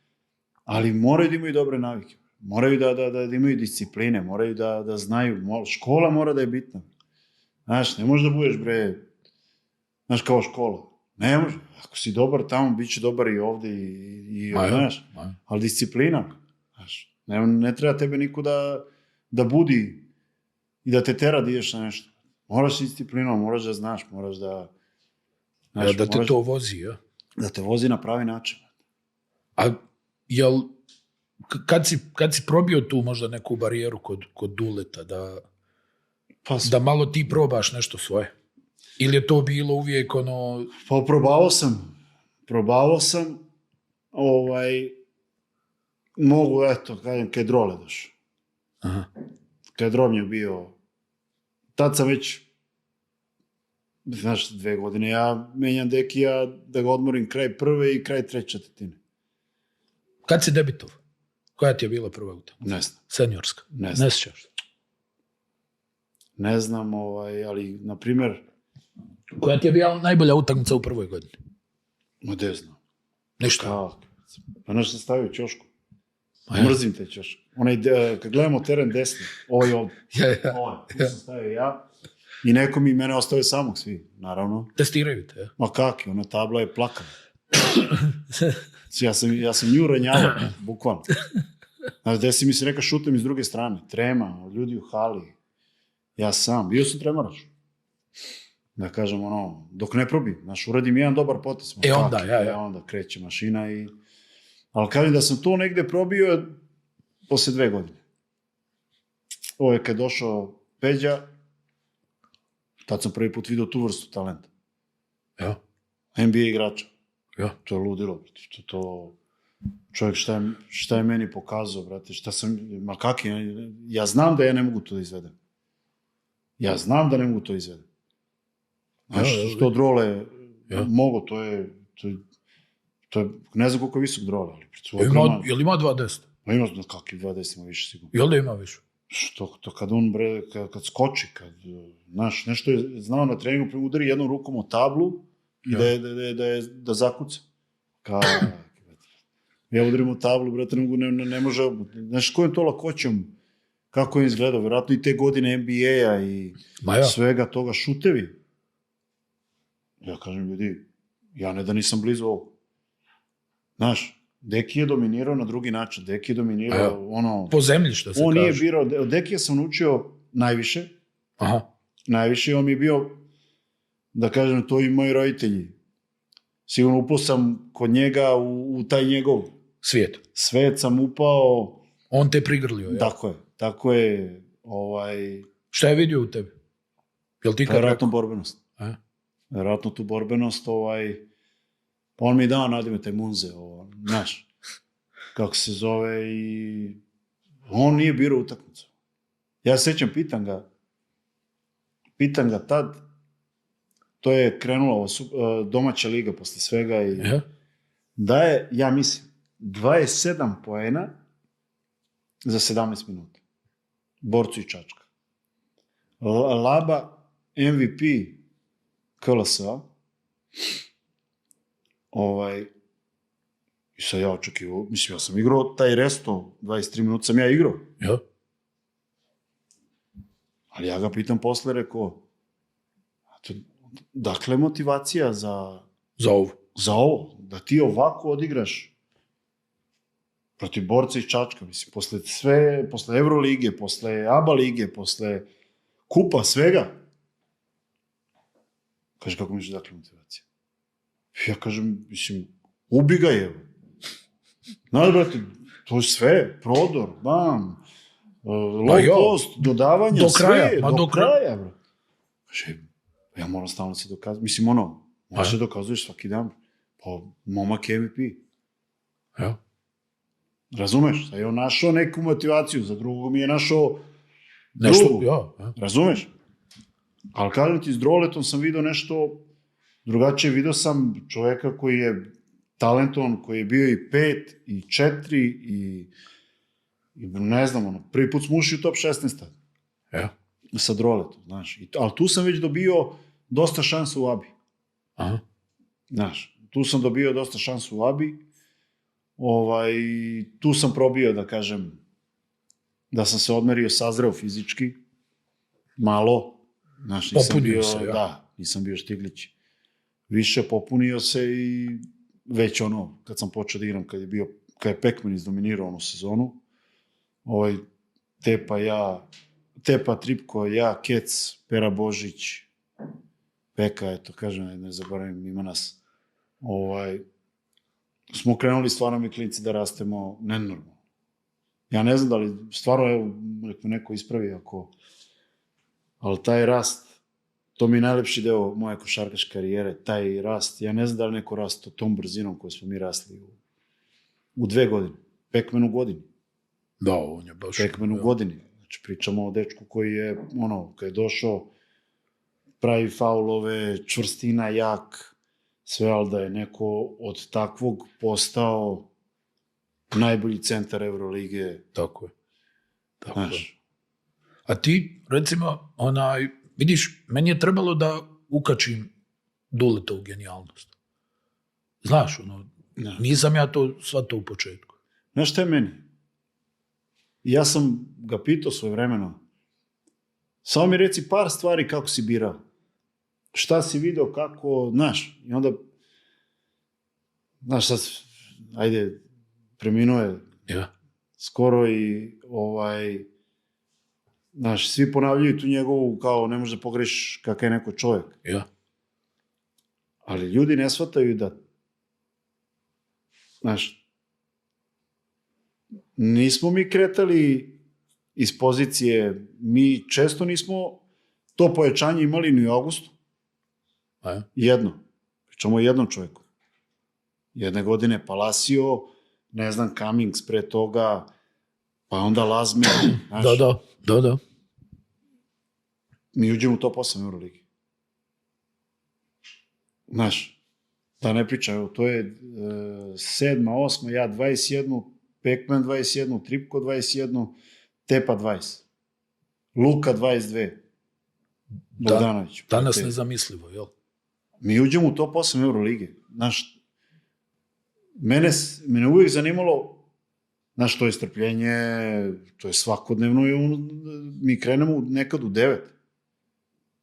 ali moraju da imaju dobre navike, moraju da imaju discipline, moraju da znaju, škola mora da je bitna. Znaš, ne možeš da budeš, znaš, kao škola. Ne može, ako si dobar tamo, bit će dobar i ovde, znaš, ali disciplina, znaš, ne treba tebe niko da budi i da te tera da ideš na nešto. Moraš disciplinom, moraš da znaš, moraš da... Znaš, da te to vozi, ja? Da te vozi na pravi način. A jel, kad si probio tu možda neku barijeru kod Duleta, da malo ti probaš nešto svoje? Ili je to bilo uvijek ono... Pa probavao sam, mogu, eto, kažem, kaj Drole došao. Aha. Kaj Drom je bio, tad sam već, znaš, 2 godine, ja menjam Dekija da ga odmorim kraj prve i kraj treće četvrtine. Kad si debitov? Koja ti je bila prva utakmica? Ne znam. Seniorska? Ne znam. Ne sjećaš? Ne znam, ali, na primjer... Koja ti je bila najbolja utakmica u prvoj godini? Ma gde znam. Ništa? Pa znaš se stavio ćošku. Mrzim te ćošku. Kad gledamo teren desni, ovo je ovdje. Tu sam stavio ja. I neko mi mene ostavio samog svi, naravno. Testiraju te, ja? Ma kaki, ona tabla je plakala. Ja sam nju ranjavao, bukvalno. Znaš, desi mi se neka šutem iz druge strane. Trema, ljudi u hali. Ja sam. Bio sam tremarač. Da kažem, dok ne probim. Znaš, uradim jedan dobar potez. Onda kreće mašina Ali kažem da sam to negde probio posle 2 godine. Ovo je kad došao Peđa, tad sam prvi put vidio tu vrstu talenta. Ja. NBA igrača. Ja. To je ludilo. Čovjek šta je meni pokazao, brate, ja znam da ja ne mogu to da izvedem. Ja znam da ne mogu to izvedem. Znaš, što Drole mogo, to je, ne znam koliko je visok Drole, ali... Je li ima 2.10? Ima kakvi 2.10, ima više sigurno. Jel da ima više? Što kad on, kad skoči, znaš, nešto je znao na treningu, udari jednom rukom o tablu i da zakuca. Ja udarim o tablu, brate, ne može, znaš, kojom to lakoćom, kako je izgledao, vjerojatno i te godine NBA-a i svega toga, šutevi. Ja kažem, ljudi, ja ne da nisam blizu ovog. Znaš, Deki je dominirao na drugi način. Deki je dominirao, po zemlji, što se kaže. On nije birao, od Dekija sam naučio najviše. Aha. Najviše, on mi je bio, da kažem, to i moji roditelji. Sigurno upao sam kod njega u taj njegov svijet. Svet sam upao. On te prigrlio, ja? Tako je. Šta je vidio u tebi? Vjerojatno borbenost. Vjerojatno tu borbenost, on mi je dao nadime taj Munze, znaš, kako se zove, i on nije birao utakmicu. Ja se sjećam, pitan ga tad, to je krenula domaća liga posle svega i da je, ja mislim, 27 poena za 17 minuta. Borcu i Čačka. Laba, MVP KLS-a, i sad ja očekivao, mislim, ja sam igrao taj resto, 23 minuta sam ja igrao. Ja. Ali ja ga pitam posle, rekao, dakle motivacija za ovo, da ti ovako odigraš protiv Borca i Čačka, mislim, posle Evrolige, posle ABA lige, posle kupa, svega. Kaže, kako misliš, dakle motivacija? Ja kažem, mislim, ubi ga je. Znaš, brate, to je sve, prodor, bam, low post, dodavanja, do kraja, bro. Kaže, ja moram stalno se dokazati, mislim, moraš se dokazuješ svaki dan, pa momak je MVP. Ja. Razumeš? Sad je on našao neku motivaciju, za drugog mi je našao drugu. Razumeš? Ali kažem ti, s Droletom sam vidio nešto drugačije. Vidio sam čoveka koji je talentovan, koji je bio i 5, i 4, i ne znam, prvi put smo ušli u top 16 tad. Sa Droletom, znaš. Ali tu sam već dobio dosta šansa u Abi. Znaš, tu sam dobio dosta šansa u Abi. Tu sam probio, da kažem, da sam se odmerio, sazreo fizički, malo. Znaš, popunio se, Da, nisam bio Štiglić. Više popunio se i već kad sam počeo da igram, kad je Pekman izdominirao onu sezonu, Tepa, Tripko, ja, Kec, Pera Božić, Peka, eto, kažem, ne zaboravim, ima nas. Smo krenuli stvarno mi klinci da rastemo nenormalno. Ja ne znam da li, stvarno, evo, neko ispravi ali taj rast, to mi je najlepši deo moje košarkaške karijere, taj rast, ja ne znam da li neko rast tom brzinom koju smo mi rasli u 2 godine. Pekman u godini. Da, on je baš... Pekman u godini. Znači, pričamo o dečku koji je, kad je došao, pravi faulove, čvrstina, jak, sve, ali da je neko od takvog postao najbolji centar Eurolige. Tako je. A ti, recimo, vidiš, meni je trebalo da ukačim Duletovu genijalnost. Znaš, nisam ja to shvatio u početku. Znaš šta je meni? Ja sam ga pitao svojevremeno, samo mi reci par stvari kako si birao. Šta si vidio, kako, znaš, i onda, znaš, sad, ajde, preminuo je skoro i, znaš, svi ponavljaju tu njegovu, kao ne može da pogrešiš kakav je neko čovjek. Ali ljudi ne shvataju da, znaš, nismo mi kretali iz pozicije, mi često nismo to pojačanje imali ni u avgustu. Jedno. Pričamo o jednom čovjeku. Jedne godine Palacio, ne znam, Cummings pre toga, pa onda Lazme. Da. Mi uđemo u top 8 Euroligi. Znaš, da ne pričam, to je 7. 8. ja 21, Pekman 21, Tripko 21, Tepa 20, Luka 22, Bogdanović. Danas nezamislivo, jel? Mi uđemo u top 8 Eurolige. Znaš, mene uvijek zanimalo, znaš, to je strpljenje, to je svakodnevno, mi krenemo nekad u 9.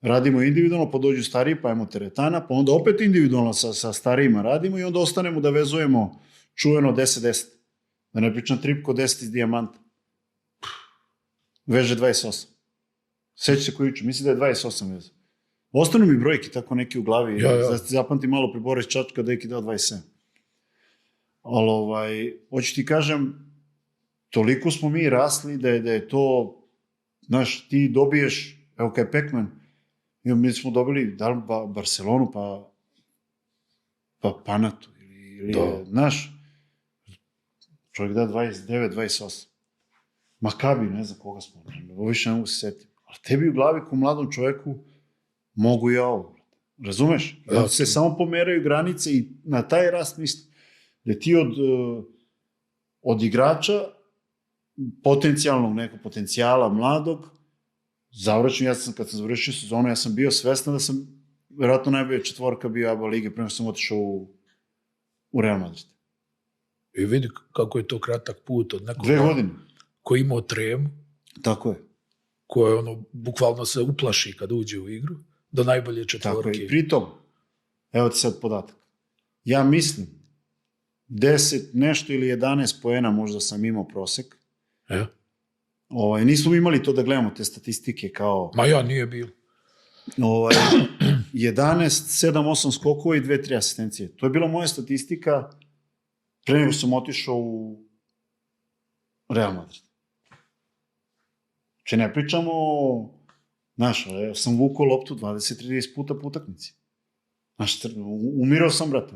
Radimo individualno, pa dođu stariji, pa ajmo teretana, pa onda opet individualno sa starijima radimo i onda ostanemo da vezujemo čuveno 10-10. Da ne pričam Tripko 10 iz dijamanta. Veže 28. Seći se koji uče, misli da je 28 veze. Ostanu mi brojki tako neki u glavi. Zapamti malo pri Boris Čačka da je dao 27. Ali, hoću ti kažem, toliko smo mi rasli da je to, znaš, ti dobiješ, evo kaj Pekman, mi smo dobili da li Barcelonu, pa Panatu, ili znaš, čovjek da 29, 28. Makabi, ne znam koga smo, ovo više ne mogu se setiti. Ali tebi u glavi ko mladom čovjeku mogu i ovo. Razumeš? Da se samo pomeraju granice i na taj rast misli. Da ti od igrača potencijalnog, nekog potencijala mladog, završim, kad sam završio sezonu, ja sam bio svestan da sam vjerojatno najbolja četvorka bio ABA lige, prema sam otišao u Real Madrid. I vidi kako je to kratak put od nekog 2 godine. Koji imao tremu. Tako je. Koje bukvalno se uplaši kad uđe u igru, do najbolje četvorke. Tako je. I pritom, evo ti sad podatak. Ja mislim, 10 nešto ili 11 poena možda sam imao prosek. Nismo imali to da gledamo te statistike kao... Ma ja, nije bilo. 11, 7, 8 skokova i 2-3 asistencije. To je bila moja statistika pre nego sam otišao u Real Madrid. Če ne pričamo, znaš, sam vukao loptu 20-30 puta po utakmici. Znaš, umirao sam, brate,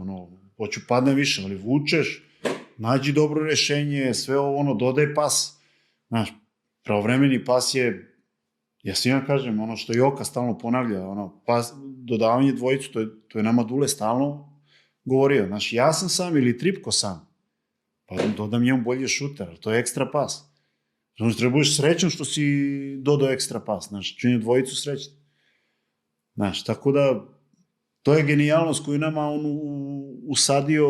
hoću padne više, ali vučeš, nađi dobro rješenje, sve ovo, dodaj pas. Znaš, pravovremeni pas je, ja svima kažem, ono što Joka stalno ponavlja, pas, dodavanje dvojicu, to je nama Dule stalno govorio. Znaš, ja sam sam ili Tripko sam, pa dodam njemu bolji šuter, ali to je ekstra pas. Znači, treba budeš srećan što si dodao ekstra pas, znaš, čini dvojicu srećni. Znaš, tako da, to je genijalnost koju nama on usadio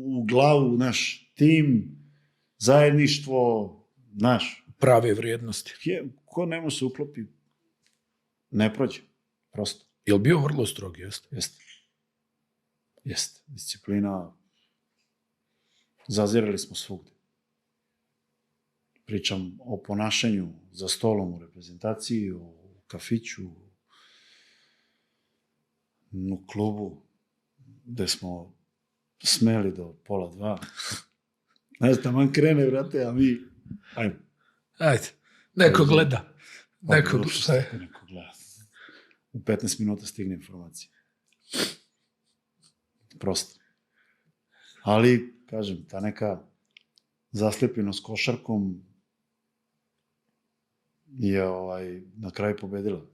u glavu, znaš, tim, zajedništvo, znaš. Prave vrijednosti. Ko ne može se uklopi, ne prođe, prosto. Je li bio vrlo strog, jeste? Jeste. Disciplina, zazirali smo svugde. Pričam o ponašanju za stolom u reprezentaciji, u kafiću, u klubu, gde smo smeli do 1:30. Znaš, taman krene, brate, a mi, Ajde, neko gleda. Neko gleda. U 15 minuta stigne informacija. Prosto. Ali, kažem, ta neka zaslepljenost košarkom je na kraju pobedila.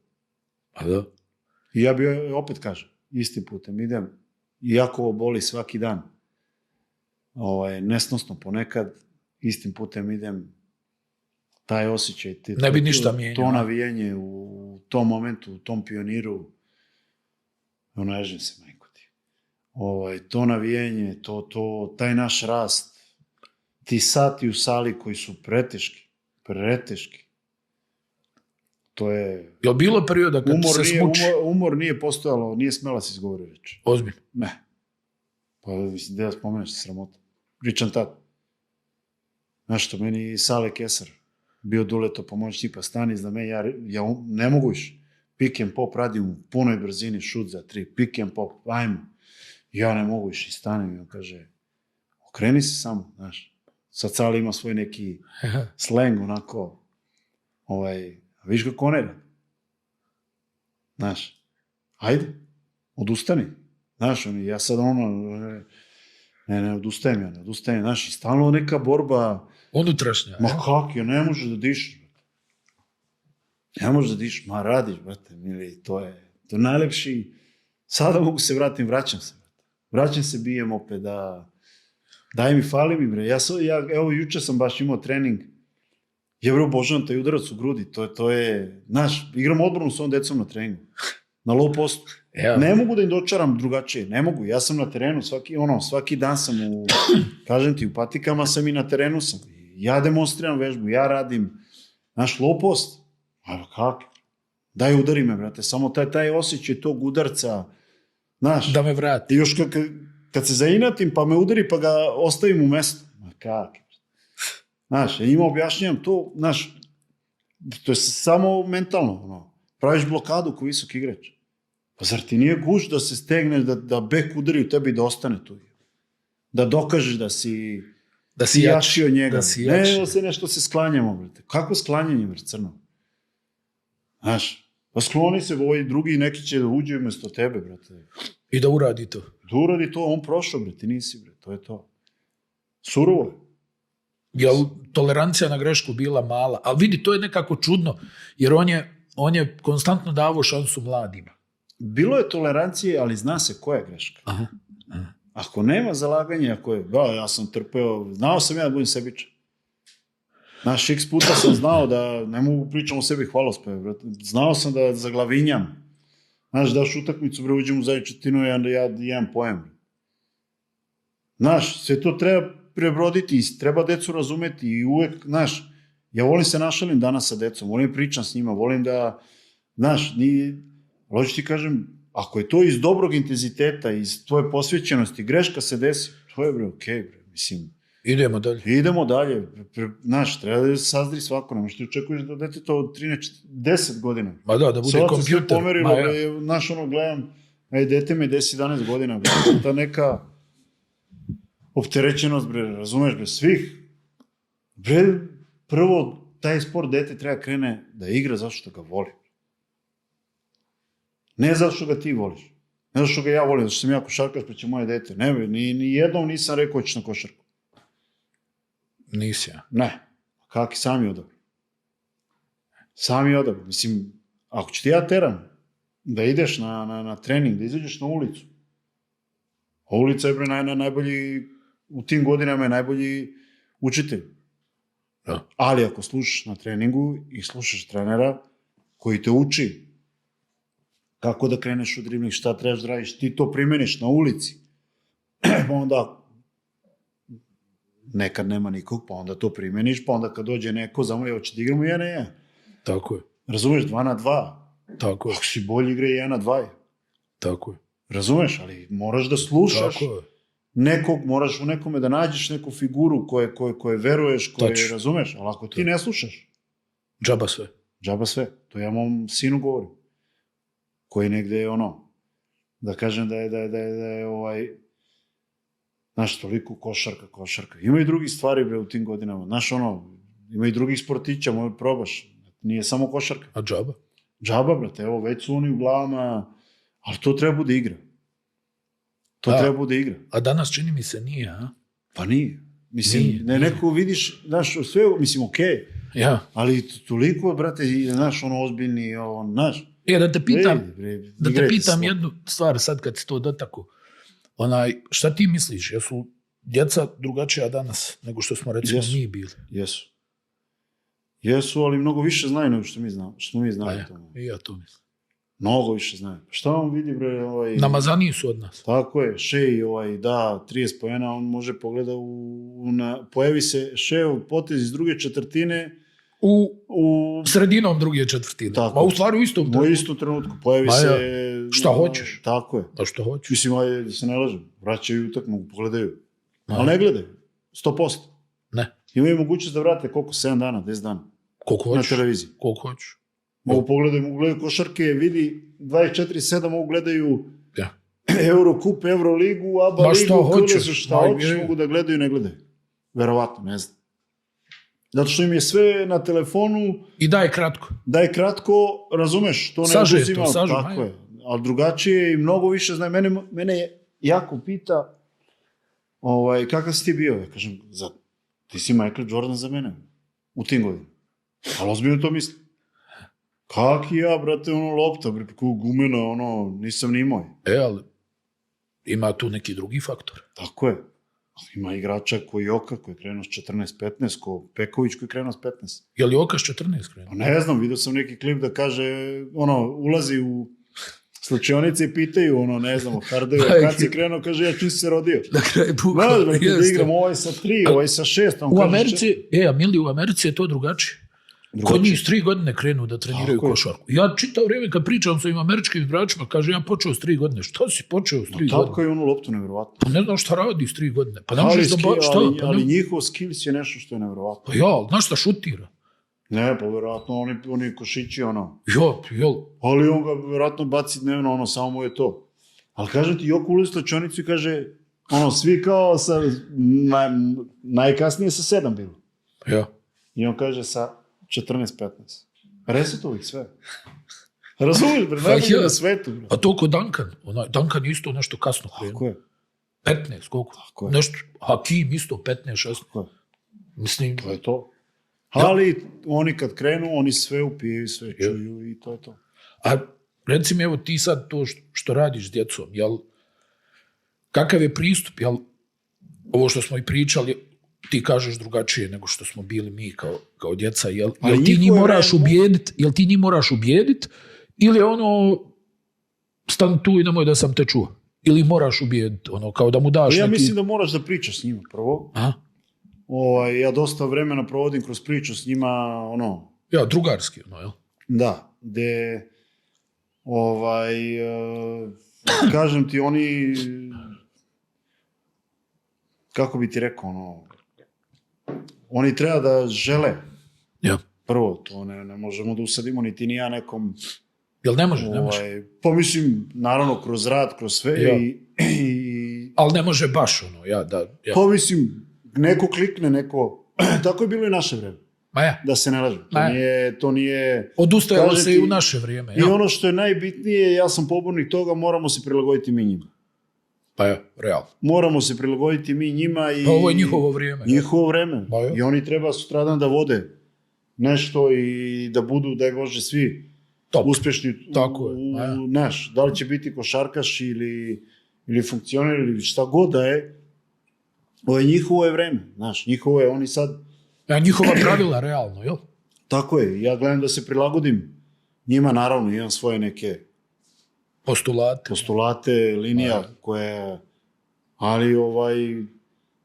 A da? I ja bi opet kažem, istim putem idem, iako ovo boli svaki dan, nesnosno ponekad, istim putem idem, taj osjećaj, ne bi ništa mijenjao. To navijenje u tom momentu, u tom pioniru, ježim se, majko ti. To navijenje, taj naš rast, ti sati u sali koji su preteški. To je... Je li bilo perioda kad se smuči? Umor nije postojalo, nije smela se izgovori reći. Ozbiljno? Ne. Pa mislim, da spomeneš se sramota. Pričam tad. Znaš što, meni Sale Kesar bio Duleto pomoćnik, pa stani iznad me, ja ne mogu više. Pick and pop radim u punoj brzini, šut za 3, pick and pop, ajmo. Ja ne mogu više, stanem i on kaže, okreni se samo, znaš. Sad Sale ima svoj neki slang, onako, viš kako on radi. Znaš, ajde, odustani. Znaš, ja sad ne odustajem, znaš, i stalno neka borba. Unutrašnja. Ma kako, ne možeš da dišeš. Ne možeš da dišeš, ma radiš, brate, mili, to je najlepši. Sada mogu se vratim, vraćam se, bijem opet, daj mi, fali mi, bre. Evo, juče sam baš imao trening, obožavam taj udarac u grudi, to je, znaš, igram odbranu s ovom decom na treningu, na low postu. Ne mogu da im dočaram drugačije, ne mogu, ja sam na terenu, svaki dan sam kažem ti, u patikama sam i na terenu sam. Ja demonstriram vežbu, ja radim, znaš, low post, a kako? Daj udari me, brate, samo taj osjećaj tog udarca, znaš. Da me vrati. I još kad se zainatim, pa me udari, pa ga ostavim u mestu. Ma kako? Znaš, ja njima objašnjam to, znaš, to je samo mentalno, praviš blokadu ko visok igrač. Pa zar ti nije gušt da se stegneš, da bek udari u tebi i da ostane tu? Da dokažeš da si jači od njega. Ne, da se nešto se sklanjamo, brate. Kako sklanjanje, brate, crno? Znaš, pa skloni se, ovaj drugi neki će da uđe umjesto tebe, brate. I da uradi to. Da uradi to, on prošao, brate, ti nisi, brate, to je to. Surovo je. Je tolerancija na grešku bila mala? Ali vidi, to je nekako čudno, jer on je konstantno davao šansu mladima. Bilo je tolerancije, ali zna se koja je greška. Aha. Ako nema zalaganja, ja sam trpeo, znao sam ja da budem sebičan. Znaš, x puta sam znao da ne mogu pričam o sebi hvalospeve, brate. Znao sam da zaglavinjam. Znaš, daš utakmicu, bre, uđem u zaječetinu, ja imam pojem. Znaš, sve to treba prebroditi i treba decu razumeti i uvek, znaš, ja volim se našalim danas sa decom, volim pričam s njima, volim da, znaš, hoću ti kažem, ako je to iz dobrog intenziteta, iz tvoje posvećenosti, greška se desi, to je, bre, okej, bre, mislim. Idemo dalje, znaš, treba da sazdri svako, nemo što ti očekuješ da dete to od 13-10 godina. Ma da bude kompjuter. Sada se sve pomerilo, znaš, gledam, dete me 10-11 godina, ta neka opterećenost, bre, razumeš, bre, svih. Bre, prvo, taj sport dete treba krene da igra zato što ga voli. Ne zato što ga ti voliš. Ne zato što ga ja volim, zato što sam ja košarkaš, pa će moje dete. Ne, bre, ni jednom nisam rekao hoćeš na košarku. Nisi ja. Ne. Kaki sami odabri? Sami odabri. Mislim, ako ću ti ja teram da ideš na trening, da izađeš na ulicu, a ulica je najbolji, u tim godinama je najbolji učitelj. Da. Ali ako slušaš na treningu i slušaš trenera koji te uči kako da kreneš u dribling, šta trebaš da radiš, ti to primeniš na ulici, pa onda nekad nema nikog, pa onda to primeniš, pa onda kad dođe neko zamolje, hoće da igramo 1-1. Tako je. Razumeš, 2-2. Tako je. Ako si bolji igre 1-2. Tako je. Razumeš, ali moraš da slušaš nekog, moraš u nekome da nađeš neku figuru koje veruješ, koje razumeš, ali ako ti ne slušaš, džaba sve. Džaba sve. To ja mom sinu govorim. Koji negde je da kažem da je znaš, toliko košarka. Ima i drugih stvari, bre, u tim godinama. Znaš, ima i drugih sportića, moj probaš. Nije samo košarka. A džaba? Džaba, brate, evo, već su oni u glavama, ali to treba bude igra. Treba bude igra. A danas čini mi se nije, a? Pa nije. Mislim, neko vidiš, znaš, sve, mislim, okej. Ja. Ali toliko, brate, znaš, ozbiljni, znaš. Da te pitam jednu stvar sad kad si to dotaku. Šta ti misliš? Jesu djeca drugačija danas nego što smo recimo mi bili? Jesu, ali mnogo više znaju nego što mi znamo. I ja to mislim. Mnogo više znaju. Šta on vidi, bre? Namazaniji su od nas. Tako je. Šej, da, 30 poena, on može pogleda pojavi se Šejev potez iz druge četvrtine u sredinom druge četvrtine. Tako. Ma u stvari u istom trenutku. U istom trenutku. Pojavi se... Šta hoćeš. Tako je. A šta hoćeš. Mislim, da se ne lažem. Vraćaju utakmu, pogledaju. Ali ne gledaju. 100%. Ne. Imaju mogućnost da vrate koliko? 7 dana, 10 dana. Koliko hoćeš. Na televiziji. Koliko hoćeš. Mogu gledaju košarke, vidi 24/7, mogu gledaju Eurocup, Euroligu, ABA ligu, Kulesu, šta hoćeš, mogu da gledaju i ne gledaju. Verovatno, ne znam. Zato što im je sve na telefonu. I daje kratko, razumeš, to ne uzima. Tako je. Ali drugačije i mnogo više znaju. Mene je jako pita kakav si ti bio? Ja kažem, ti si Michael Jordan za mene. U tim godinama. Ali ozbiljno to mislim. Kaki ja, brate, lopta, bre, gumena, nisam ni imao. Ali ima tu neki drugi faktor. Tako je. Ima igrača koji Joka, koji je krenuo s 14-15, ko Peković koji je krenuo s 15. Je li Joka s 14 krenuo? Pa ne znam, vidio sam neki klip da kaže, ulazi u slučionice i pitaju, ne znam, Hardeju, kad si krenuo, kaže, ja čim si se rodio. Na kraju bukva. Znaš, bre, da igram ovaj sa 3, ovaj sa 6. U Americi, Mili, u Americi je to drugačije. Kod njih s 3 godine krenu da treniraju košarku. Ja čitao vrijeme kad pričam s ovim američkim igračima, kaže, ja počeo s 3 godine. Što si počeo s 3 godine? Tako je loptu nevjerovatno. Pa ne znam šta radi s 3 godine. Pa ne možeš da šta? Ali njihov skills je nešto što je nevjerovatno. Pa ja, znaš šta šutira? Ne, pa vjerojatno oni košići, Jel. Ali on ga vjerojatno baci dnevno, samo mu je to. Ali kaže ti, Joko ulazi u slačionicu i kaže, svi kao sa, najkasnije sa 7 bilo. Ja. I on kaže sa 14-15. Resetovih sve. Razumiješ, bre, najbolje na svetu. Bre. A to kod Duncan. Duncan isto nešto kasno krenuo. Tako je. 15, koliko? Tako je. Nešto, Hakim isto 15-16. Tako je. Mislim... To je to. Ali oni kad krenu, oni sve upijaju, sve čuju i to je to. A reci mi, evo ti sad to što radiš s djecom, kakav je pristup, ovo što smo i pričali, ti kažeš drugačije nego što smo bili mi kao djeca, jel ti njih moraš ubijediti ili stan tu i nemoj da sam te čuo, ili moraš ubijediti, kao da mu daš Ja mislim da moraš da pričaš s njima prvo. Aha. Ja dosta vremena provodim kroz priču s njima, Ja, drugarski, jel? Da, gde kažem ti, oni, kako bi ti rekao, oni treba da žele. Ja. Prvo, to ne možemo da usadimo ni ti ni ja nekom. Jel ne može? Pa mislim, naravno, kroz rad, kroz sve. Ja. Ali ne može baš Pa mislim, neko klikne, neko... Tako je bilo i naše vreme. Da se ne lažem. To nije... Odustajalo se i u naše vrijeme. I ono što je najbitnije, ja sam pobornik toga, moramo se prilagoditi mi njima. Pa je, realno. Moramo se prilagoditi mi njima i... Pa ovo je njihovo vrijeme. Njihovo vrijeme. Pa je. I oni treba sutradan da vode nešto i da budu, daj Bože, svi top. Uspješni Tako je. Naš. Da li će biti košarkaš ili funkcioner ili šta god da je, ovo je njihovo je vreme. Znaš, njihovo je, oni sad... njihova pravila, realno, jel? Tako je. Ja gledam da se prilagodim njima, naravno, imam svoje neke postulate, linija koje... Ali,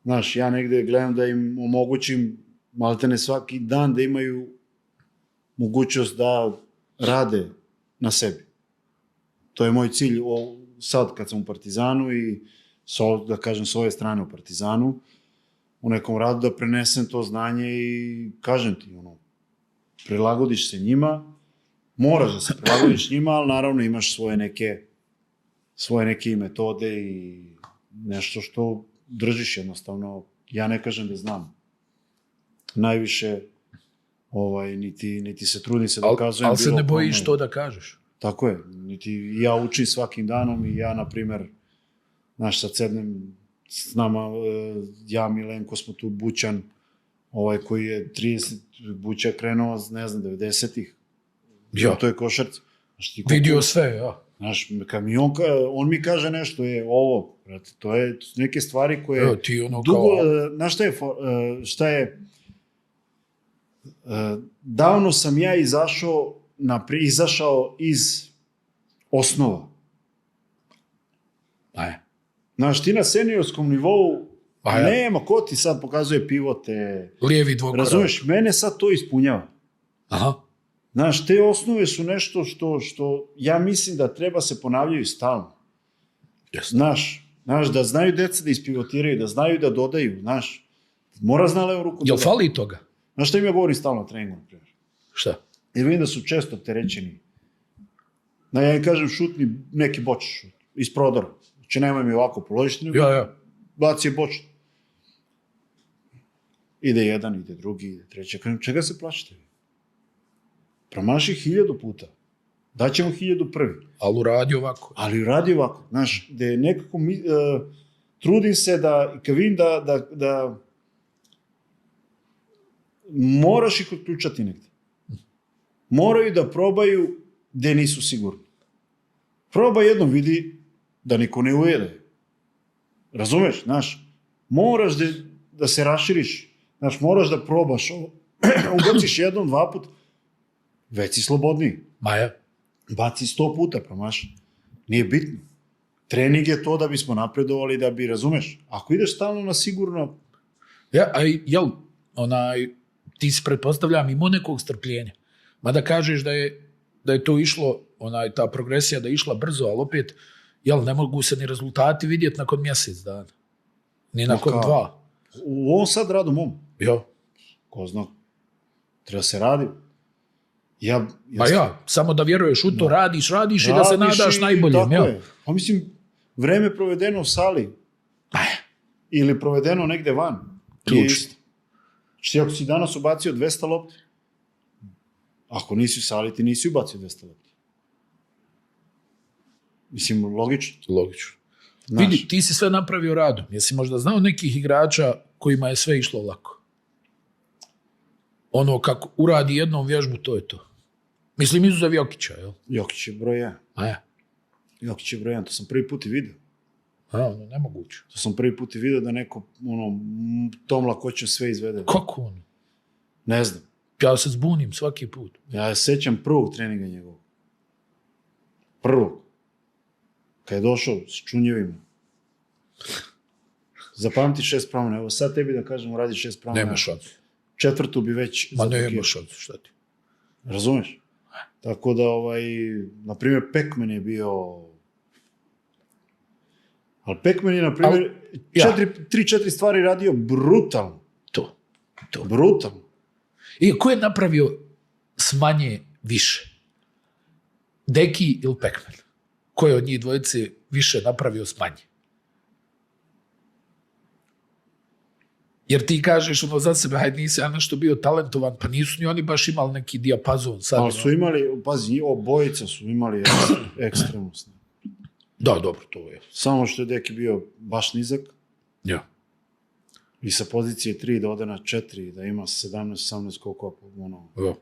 znaš, ja negdje gledam da im omogućim maltene svaki dan da imaju mogućnost da rade na sebi. To je moj cilj sad kad sam u Partizanu i da kažem s ove strane u Partizanu, u nekom radu da prenesem to znanje i kažem ti, prilagodiš se njima, moraš da se prilagodiš njima, ali naravno imaš svoje neke metode i nešto što držiš jednostavno. Ja ne kažem da znam najviše, niti se trudim se dokazujem. Ali se ne bojiš to da kažeš. Tako je. Niti ja učim svakim danom i ja, na primjer, sad sednem s nama, ja, Milenko, smo tu Bućan, koji je 30, Buća krenuo, ne znam, 90-ih. Ja. To je košarc. Vidio sve, ja. Znaš, kad on mi kaže nešto, je ovo, brate, to je neke stvari koje... Evo, ti dugo, znaš šta je... davno sam ja izašao iz osnova. Znaš, ti na seniorskom nivou nema, ko ti sad pokazuje pivote... Lijevi dvokora. Razumiješ, mene sad to ispunjava. Aha. Znaš, te osnove su nešto što ja mislim da treba se ponavljaju stalno. Yes. Znaš, da znaju deca da ispivotiraju, da znaju da dodaju, znaš. Mora zna levu ruku. Jel fali toga? Znaš šta im ja govorim stalno na treningu, na primjer? Šta? Jer vidim da su često opterećeni. Ja im kažem, šutni neki boč iz prodora. Znači, nemoj mi ovako položiti, nego baci je boč. Ide jedan, ide drugi, ide treći. Kažem, čega se plašite? Promaši 1000 puta. Daćemo 1000 prvi. Ali uradi ovako. Znaš, da je nekako trudim se da, kad vidim da moraš ih otključati negdje. Moraju da probaju gdje nisu sigurni. Probaj jednom, vidi da niko ne ujede. Razumeš, znaš? Moraš da se raširiš. Znaš, moraš da probaš ovo. Ubaciš jednom, 2 put, već si slobodniji. Maja. Baci 100 puta, promaš. Nije bitno. Trening je to da bismo napredovali, da bi, razumeš? Ako ideš stalno na sigurno... ti si pretpostavljam imao nekog strpljenja. Mada kažeš da je to išlo, ta progresija da je išla brzo, ali opet, ne mogu se ni rezultati vidjeti nakon mjesec dana. Ni nakon 2. U ovom sad radu mom? Jo. Ko zna, treba se radi. Samo da vjeruješ u to, radiš i da se nadaš najbolje. Tako je. A mislim, vreme provedeno u sali ili provedeno negde van. Ključno. Znači, ako si danas ubacio 200 lopti, ako nisi u sali, ti nisi ubacio 200 lopti. Mislim, logično. Vidi, ti si sve napravio radom. Jesi možda znao nekih igrača kojima je sve išlo lako? Kako uradi jednom vježbu, to je to. Mislim, izuzev Jokića, jel? Jokić je broj 1. Jokić je broj 1, to sam prvi put i vidio. Nemoguće. To sam prvi put i vidio da neko tom lakoćem sve izvede. Kako on? Ne znam. Ja se zbunim svaki put. Ja sećam prvog treninga njegovog. Prvog. Kad je došao s čunjevima. Zapamti 6 evo sad tebi da kažem radi 6 Nema šansu. 4. bi već... Nema šansu, šta ti? Razumeš? Tako da, na primjer, Pekman je bio... Ali Pekman je, na primjer, 3-4 stvari radio brutalno. To. Brutalno. I ko je napravio s manje više? Deki ili Pekman? Ko je od njih dvojice više napravio s manje? Jer ti kažeš za sebe, hajde nisi ja nešto bio talentovan, pa nisu ni oni baš imali neki dijapazon. Ali su imali, pazi, obojica su imali ekstremno snage. Da, dobro, to je. Samo što je Deki bio baš nizak. Ja. I sa pozicije 3 da ode na 4, da ima 17-18 koliko, ono. Ja.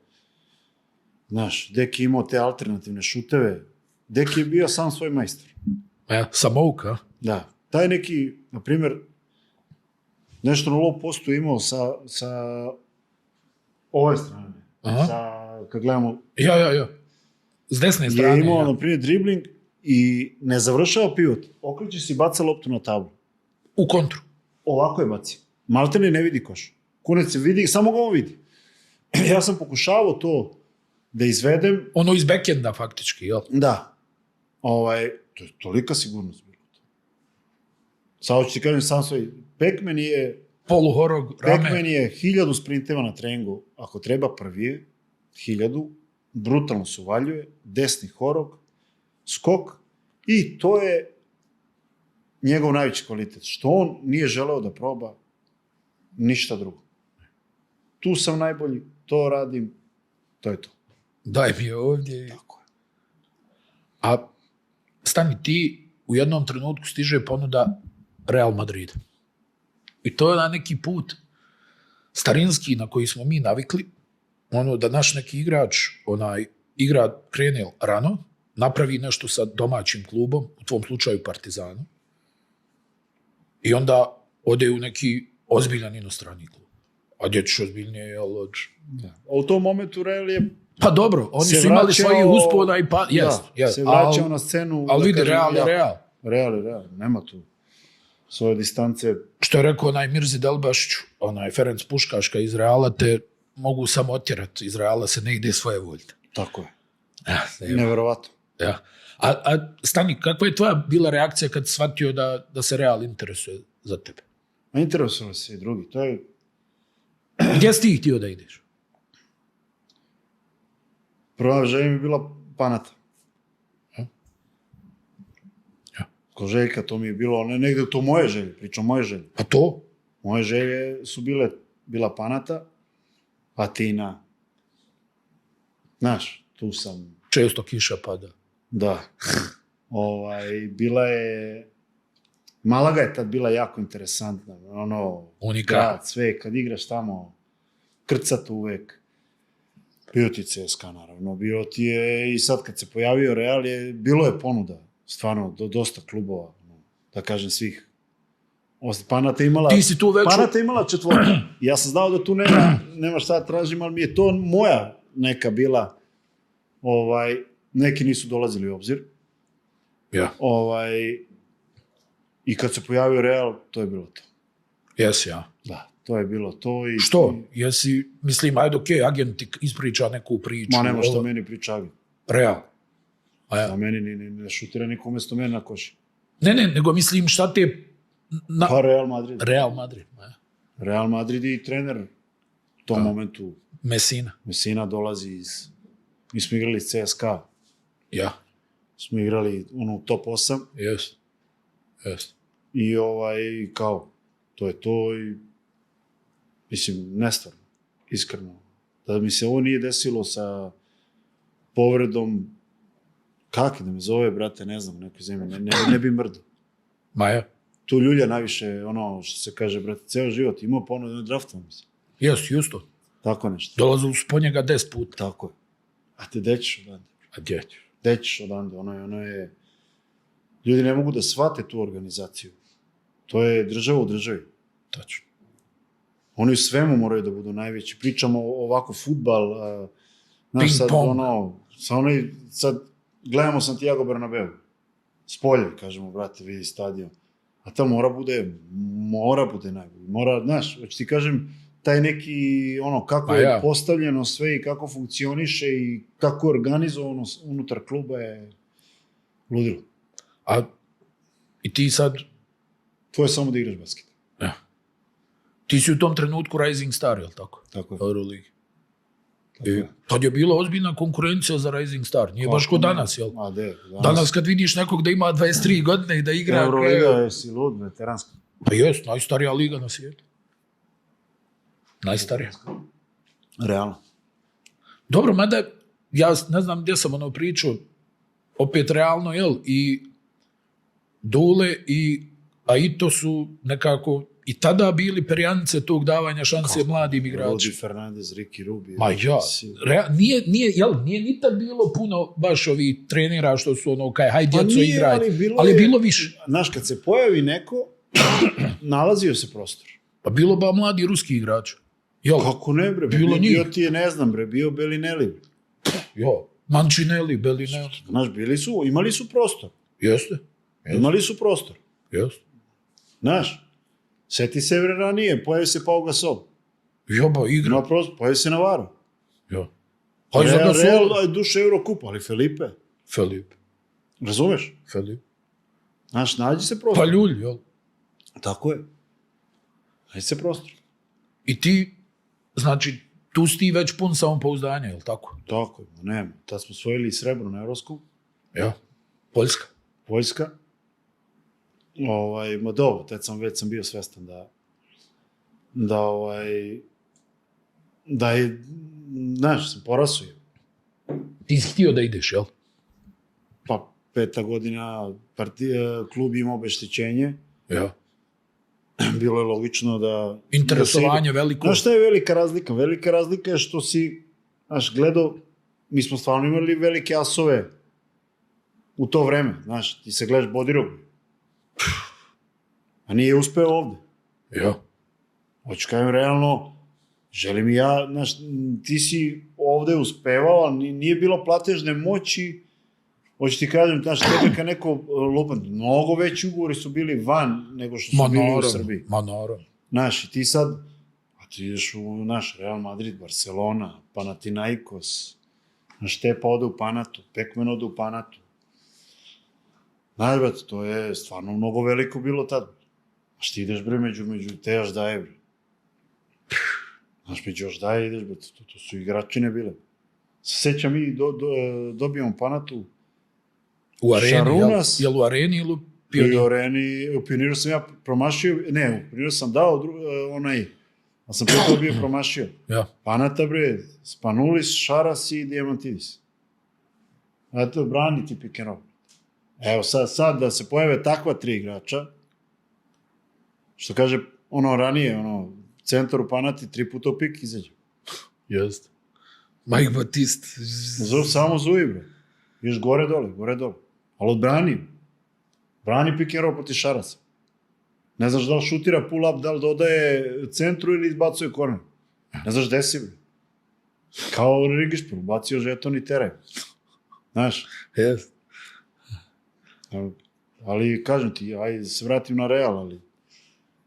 Znaš, Deki imao te alternativne šuteve. Deki je bio sam svoj majstor. Samouk, a? Da. Taj neki, na primjer, nešto na low postu imao sa ove strane. Kad gledamo... Ja. S desne strane. Je imao, na primjer, dribling i ne završava pivot. Okreće si, baca loptu na tablu. U kontru. Ovako je bacio. Maltene ne vidi koš. Kunec se vidi, samo ga on vidi. Ja sam pokušavao to da izvedem. Ono iz backenda faktički, jel? Da. To je tolika sigurnost bilo. Sad hoću ti kažem sam svoj. Pac-Man je... Poluhorog, rame. Pac-Man je 1000 sprinteva na treningu. Ako treba prvi je 1000. Brutalno se uvaljuje. Desni horog. Skok. I to je njegov najveći kvalitet. Što on nije želeo da proba ništa drugo. Tu sam najbolji, to radim, to je to. Daj mi ovdje. Tako je. A stani, ti u jednom trenutku stiže ponuda Real Madrid. I to je na neki put starinski na koji smo mi navikli, ono da naš neki igrač, igra krene rano, napravi nešto sa domaćim klubom, u tvom slučaju Partizanu, i onda ode u neki ozbiljan inostrani klub. A gdje ćeš ozbiljnije, jel? Da. U tom momentu Real je... Pa dobro, oni su imali svoji uspona i pa... Se vraćao na scenu... Ali vidi, Real je Real. Real je Real, nema tu svoje distance. Što je rekao Mirzi Delbašić, Ferenc Puškaška iz Reala, te mogu samo otjerati. Iz Reala se ne ide svoje voljte. Tako je. Neverovatno. Ja. A stani, kakva je tvoja bila reakcija kad shvatio da se Real interesuje za tebe? A interesuje se i drugi. To je... Gdje si ti htio da ideš? Prva želja mi je bila Panata. Ko Željka, to mi je bilo, negdje to moje želje, pričam moje želje. A to? Moje želje su bila Panata, Atina. Znaš, tu sam... Često kiša pada. Da. Bila je... Malaga je tad bila jako interesantna. Grad, sve, kad igraš tamo, krcat uvek. Bio ti CSKA, naravno. Bio ti je, i sad kad se pojavio Real, bilo je ponuda. Stvarno, dosta klubova. Da kažem, svih. Panata imala... Ti si tu već... Panata imala 4. Ja sam znao da tu nema šta tražim, ali mi je to moja neka bila. Neki nisu dolazili u obzir. Ja. I kad se pojavio Real, to je bilo to. Jesi, ja. Da, to je bilo to. I što? Jesi, mislim, ajde, okej, agent ti ispriča neku priču. Ma nema što meni priča agent. Real. A meni ne šutira niko umjesto mene na koši. Ne, nego mislim šta te... Pa Real Madrid. Real Madrid, ja. Real Madrid i trener u tom momentu. Messina dolazi iz... Mi smo igrali iz CSKA. Ja. Smo igrali u top 8. Yes. I kao, to je to i mislim, nestvarno, iskreno. Da mi se ovo nije desilo sa povredom, kak da me zove, brate, ne znam, u nekoj zemlji, ne bi mrdo. Maja? Tu ljulja najviše, što se kaže, brate, ceo život imao ponudu draftom, mislim. Jes, justo. Tako nešto. Dolazili su po njega 10 puta. Tako je. A te gdje ćeš odande? Gdje ćeš odande? Ono je... Ljudi ne mogu da shvate tu organizaciju. To je država u državi. Tačno. Oni u svemu moraju da budu najveći. Pričamo ovako futbal. Sad gledamo Santiago Bernabeu. Spolje, kažemo, brate, vidi stadion. A ta mora bude najbolji. Znaš, hoću ti kažem, taj neki, kako je postavljeno sve i kako funkcioniše i kako je organizovano unutar kluba je ludilo. A i ti sad... To je samo da igraš basket. Ja. Ti si u tom trenutku Rising Star, jel tako? Tako je. Euroligi. Tad je bila ozbiljna konkurencija za Rising Star. Nije baš kod danas, jel? Danas kad vidiš nekog da ima 23 godine i da igra... Euroliga je si lud, veteranska. Pa jest, najstarija liga na svijetu. Najstarija. Realno. Dobro, mada ja ne znam gdje sam pričao, opet realno, jel? I Dule a i to su nekako i tada bili perjanice tog davanja šanse mladim igračima. Rudi Fernandez, Ricky Rubio. Ma ja, nije ni tad bilo puno baš ovih trenera što su ono kaj, hajde djeco igraj, ali je bilo više. Znaš, kad se pojavi neko, nalazio se prostor. Pa bilo ba mladi ruski igrač. Jel? Kako ne, bre? Bio ti je, ne znam, bre, bio Bellinelli. Jo, Mancinelli, Bellinelli. Znaš, imali su prostor. Jeste. Imali su prostor. Jeste. Znaš, seti se ranije, pojavi se Pau Gasol. Jo, ba, igra. Ima prostor, pojavi se Navarro. Jo. Real duše Eurokup, ali Felipe. Razumeš? Felipe. Znaš, nađi se prostor. Pa Ljulj, jel? Tako je. Nađi se prostor. I ti, znači, tu si ti već pun samopouzdanja, jel tako? Tako je, nema. Tad smo osvojili srebro na Eurosku. Ja. Poljska. Ma dobro, već sam bio svestan da je, znaš, sam porasio. Ti si htio da ideš, jel? Pa, 5. godina, klub ima obeštećenje. Ja. Bilo je logično da... Interesovanje veliko. Znaš šta je velika razlika? Velika razlika je što si, znaš, gledao, mi smo stvarno imali velike asove u to vreme, znaš, ti se gledaš Bodirogu. A nije uspeo ovde. Ja. Hoću kajem, realno, želim i ja, znaš, ti si ovde uspevao, ali nije bilo platežne moći, hoću ti kažem, znaš, tebe kad neko lupan, mnogo veći ugovori su bili van nego što su bili u Srbiji. Ma naravno. Znaš, i ti sad, a ti ideš u naš Real Madrid, Barcelona, Panathinaikos, znaš, Tepa ode u Panatu, Pekmen ode u Panatu. Znaš, bret, to je stvarno mnogo veliko bilo tad. Znaš, ti ideš, bre, među te Aždaje, bre. Znaš, među Aždaje ideš, bre, to su igračine bile. Sećam mi, dobijamo Panatu, u areni, Šarunas, jel u areni ili u Pioniru? U areni, u Pioniru sam ja promašio, ne, u Pioniru sam dao a sam preko bio promašio. Ja. Panata, bre, Spanulis, Šaras i Diamantidis. Eto, brani ti pick and roll. Evo, sad da se pojave takva 3 igrača, što kaže, ranije, centar u Panati, 3 puta u pik izađe. Jeste. Mike Batiste. Samo zuji, bre. Još gore dole. Ali odbrani. Brani pick and roll proti Šarasa. Ne znaš da li šutira pull up, da li dodaje centru ili izbacuje korner. Ne znaš gde si, bre. Kao Rigišpil, bacio žeton i teraj. Znaš? Jeste. Ali, kažem ti, ajde se vratim na Real, ali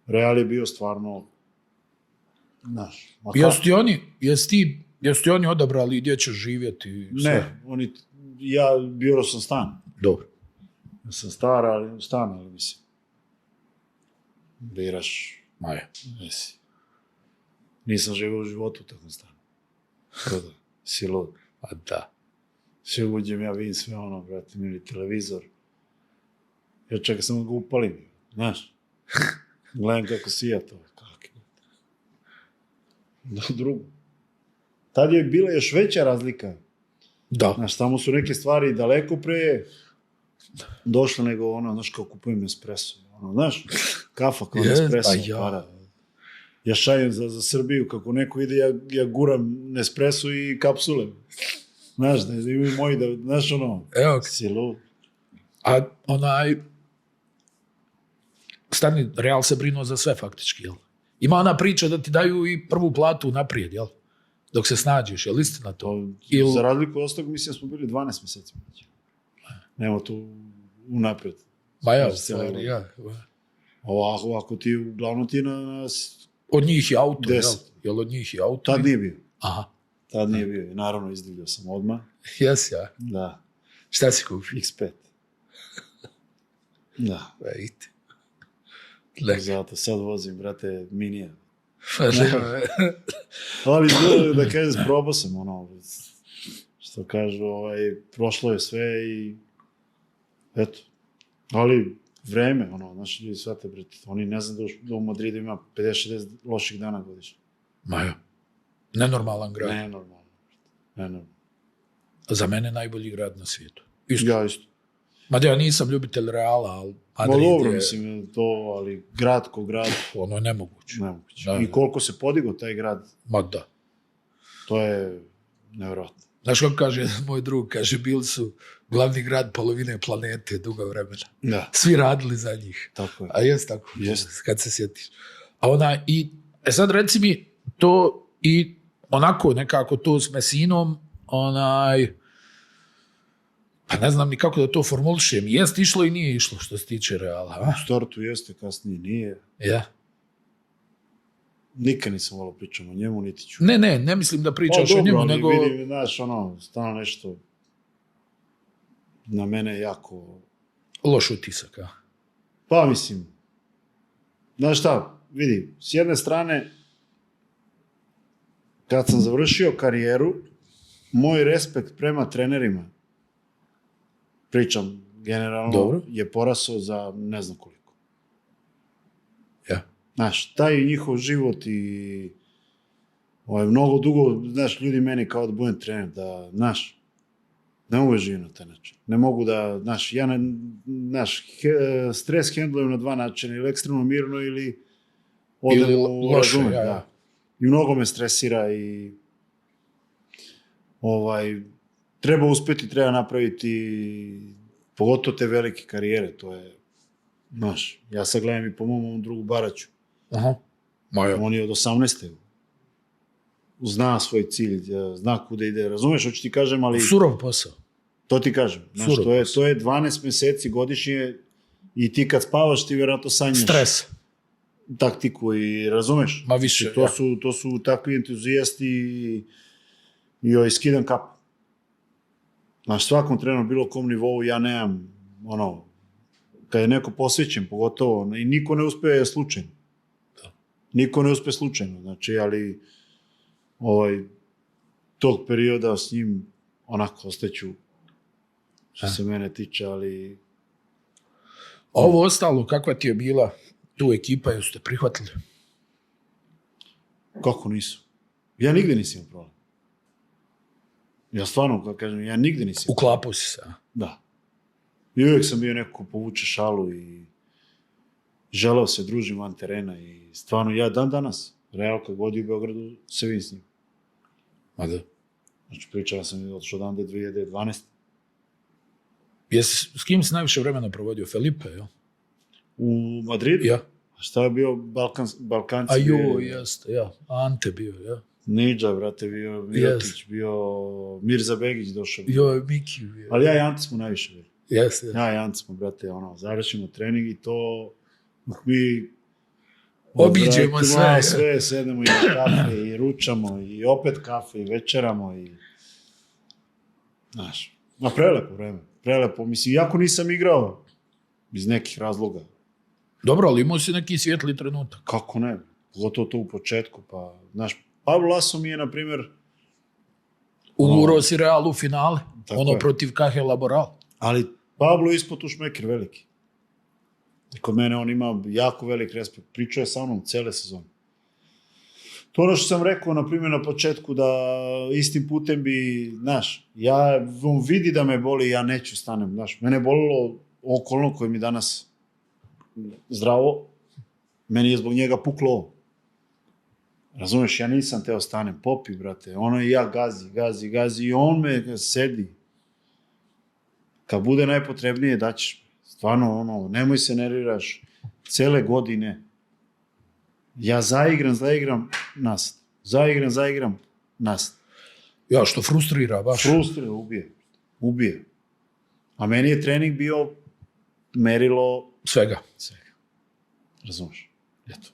Real je bio stvarno, znaš. Jesu ti oni odabrali gdje ćeš živjeti? Ne, ja bio sam stan. Dobro. Ja sam stan, ali mislim. Biraš. Maja. Jesi. Nisam živio u životu u takvom stanu. Kada, si lud. A da. Sve uđem, ja vidim sve brate, mili televizor. Ja čekam samo ga upalim, znaš. Gledam kako sija to. Drugo. Tad je bila još veća razlika. Da. Znaš, tamo su neke stvari daleko pre došle nego znaš, kao kupujem espresso. Znaš, kafa kao espresso. Para. Ja šaljem za Srbiju, kako neko ide, ja guram Nespresso i kapsule. Znaš, da imaju moji, znaš evo, silu. A stani, Real se brinuo za sve faktički, jel? Ima ona priča da ti daju i prvu platu naprijed, jel? Dok se snađeš, je li istina to? Za razliku od ostalog, mislim smo bili 12 mjeseci. Nemo tu unaprijed. Ma ja, stvari, ja. Ovako ti, uglavnom ti na od njih je auto, jel od njih je auto? Tad nije bio. Aha. Tad nije bio. Naravno, izdivljao sam odmah. Jes, ja. Da. Šta si kupio? X5. Da. Vidite. Zato sad vozim, brate, Minija. Pa ali da kažem, probao sam, što kažu, prošlo je sve i eto. Ali vreme, znaš, ljudi shvate, brate, oni ne znam da u Madridu ima 50-60 loših dana godišnje. Majo. Nenormalan grad. Nenormalan. Za mene najbolji grad na svijetu. Isto. Ja isto. Mada ja nisam ljubitelj Reala, ali Madrid dobro, je... mislim, to, ali grad ko grad... Ono je nemoguće. I koliko se podigao taj grad. Ma da. To je nevjerojatno. Znaš kako kaže moj drug, kaže, bili su glavni grad polovine planete dugo vremena. Da. Svi radili za njih. Tako je. A jest tako, Jest. kad se sjetiš. A sad reci mi to i onako nekako to s Messinom, pa ne znam ni kako da to formulišem. Jest išlo i nije išlo što se tiče Reala. A? U startu jeste, kasnije nije. Ja. Nikad nisam volao pričam o njemu, niti ću. Ne mislim da pričaš o njemu, nego... Vidim, znaš, stalno nešto na mene jako... Loš utisak, a? Pa mislim, znaš šta, vidi, s jedne strane, kad sam završio karijeru, moj respekt prema trenerima, pričam generalno, dobro, je porasao za ne znam koliko. Ja. Znaš, taj njihov život i mnogo dugo, znaš, ljudi meni kao da budem trener, da, znaš, ne mogu živjeti na taj način. Ne mogu da, znaš, stres hendlujem na dva načina, ili ekstremno mirno, ili odem u razume. Ja. I mnogo me stresira i treba uspjeti, treba napraviti pogotovo te velike karijere, to je, znaš, ja sad gledam i po mom drugu Baraću. Aha. On je od 18. Zna svoj cilj, zna kuda ide, razumeš, hoću ti kažem, ali... Surov posao. To ti kažem, znaš, to je 12 mjeseci godišnje i ti kad spavaš ti vjerojatno sanjaš. Stres. Taktiku i razumeš? Ma više, to su takvi entuzijasti i skidam kap. Znaš, svakom treneru, bilo kom nivou, ja nemam, kad je neko posvećen, pogotovo, i niko ne uspije slučajno. Niko ne uspije slučajno, znači, ali tog perioda s njim onako ostaću što se mene tiče, ali... Ovo ostalo, kakva ti je bila tu ekipa, jesu te prihvatili? Kako nisu? Ja nigde nisam imao problem. Ja stvarno, kako kažem, ja nigde nisam imao. Uklapao si se, a? Da. I uvijek sam bio neko povuče šalu i želeo se družim van terena i stvarno, ja dan danas, Real kad vodi u Beogradu, se vidim s njim. A da? Znači, pričala sam otišao odande 2012. S kim si najviše vremena provodio? Felipe, jel? U Madridu? Ja. A šta je bio Balkanci? A jeste, ja. Ante bio, ja. Nidža, brate, bio Mirotić, bio Mirza Begić došao. Jo, Miki bio. Ali ja i Ante smo najviše bili. Jeste. Ja i Ante smo, brate, završimo trening i to mi obiđemo sve, sedemo i kafe i ručamo i opet kafe i večeramo i znaš, prelepo vreme, prelepo, mislim, iako nisam igrao iz nekih razloga. Dobro, ali imao si neki svijetli trenutak. Kako ne, pogotovo to u početku, pa, znaš, Pablo Laso mi je, na primjer, ugurao si Real u finale, protiv Caje Laboral. Ali Pablo ispod u šmeker veliki. Kod mene on ima jako velik respekt. Pričao je sa mnom cele sezone. To ono što sam rekao, na primjer, na početku, da istim putem bi, znaš, on vidi da me boli i ja neću stanem, znaš. Mene je bolilo okolno koje mi danas zdravo, meni je zbog njega puklo ovo. Razumeš, ja nisam teo stanem, popi, brate, ono i ja gazi i on me sedi. Kad bude najpotrebnije, daćeš. Stvarno, nemoj se nerviraš. Cele godine. Ja zaigram nas. Zaigram nas. Ja, što frustrira baš. Frustrira, ubije. A meni je trening bio merilo... Svega. Razumeš? Eto.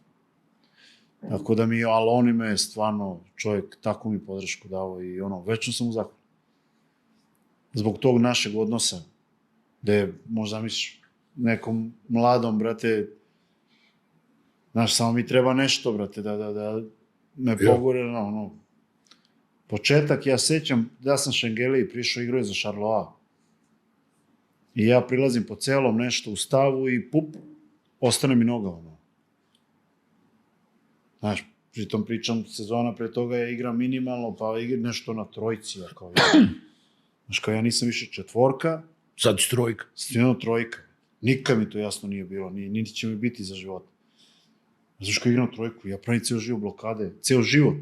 Tako da ali on me stvarno, čovjek, tako mi podršku dao i večno sam u zahvalu. Zbog tog našeg odnosa, gde možda misliš nekom mladom, brate, znaš, samo mi treba nešto, brate, da me pogore, Početak, ja sećam, da sam Šengeli prišao, igrao je za Charleroi. I ja prilazim po celom nešto u stavu i ostane mi noga, Znaš, pritom pričam sezona pre toga, ja igram minimalno, pa igram nešto na trojci, Znaš, kao ja nisam više četvorka, Sad si trojka. Stvarno trojka. Nikad mi to jasno nije bilo, niti će mi biti za život. Znaš ko igram trojku? Ja pravim ceo život blokade, ceo život.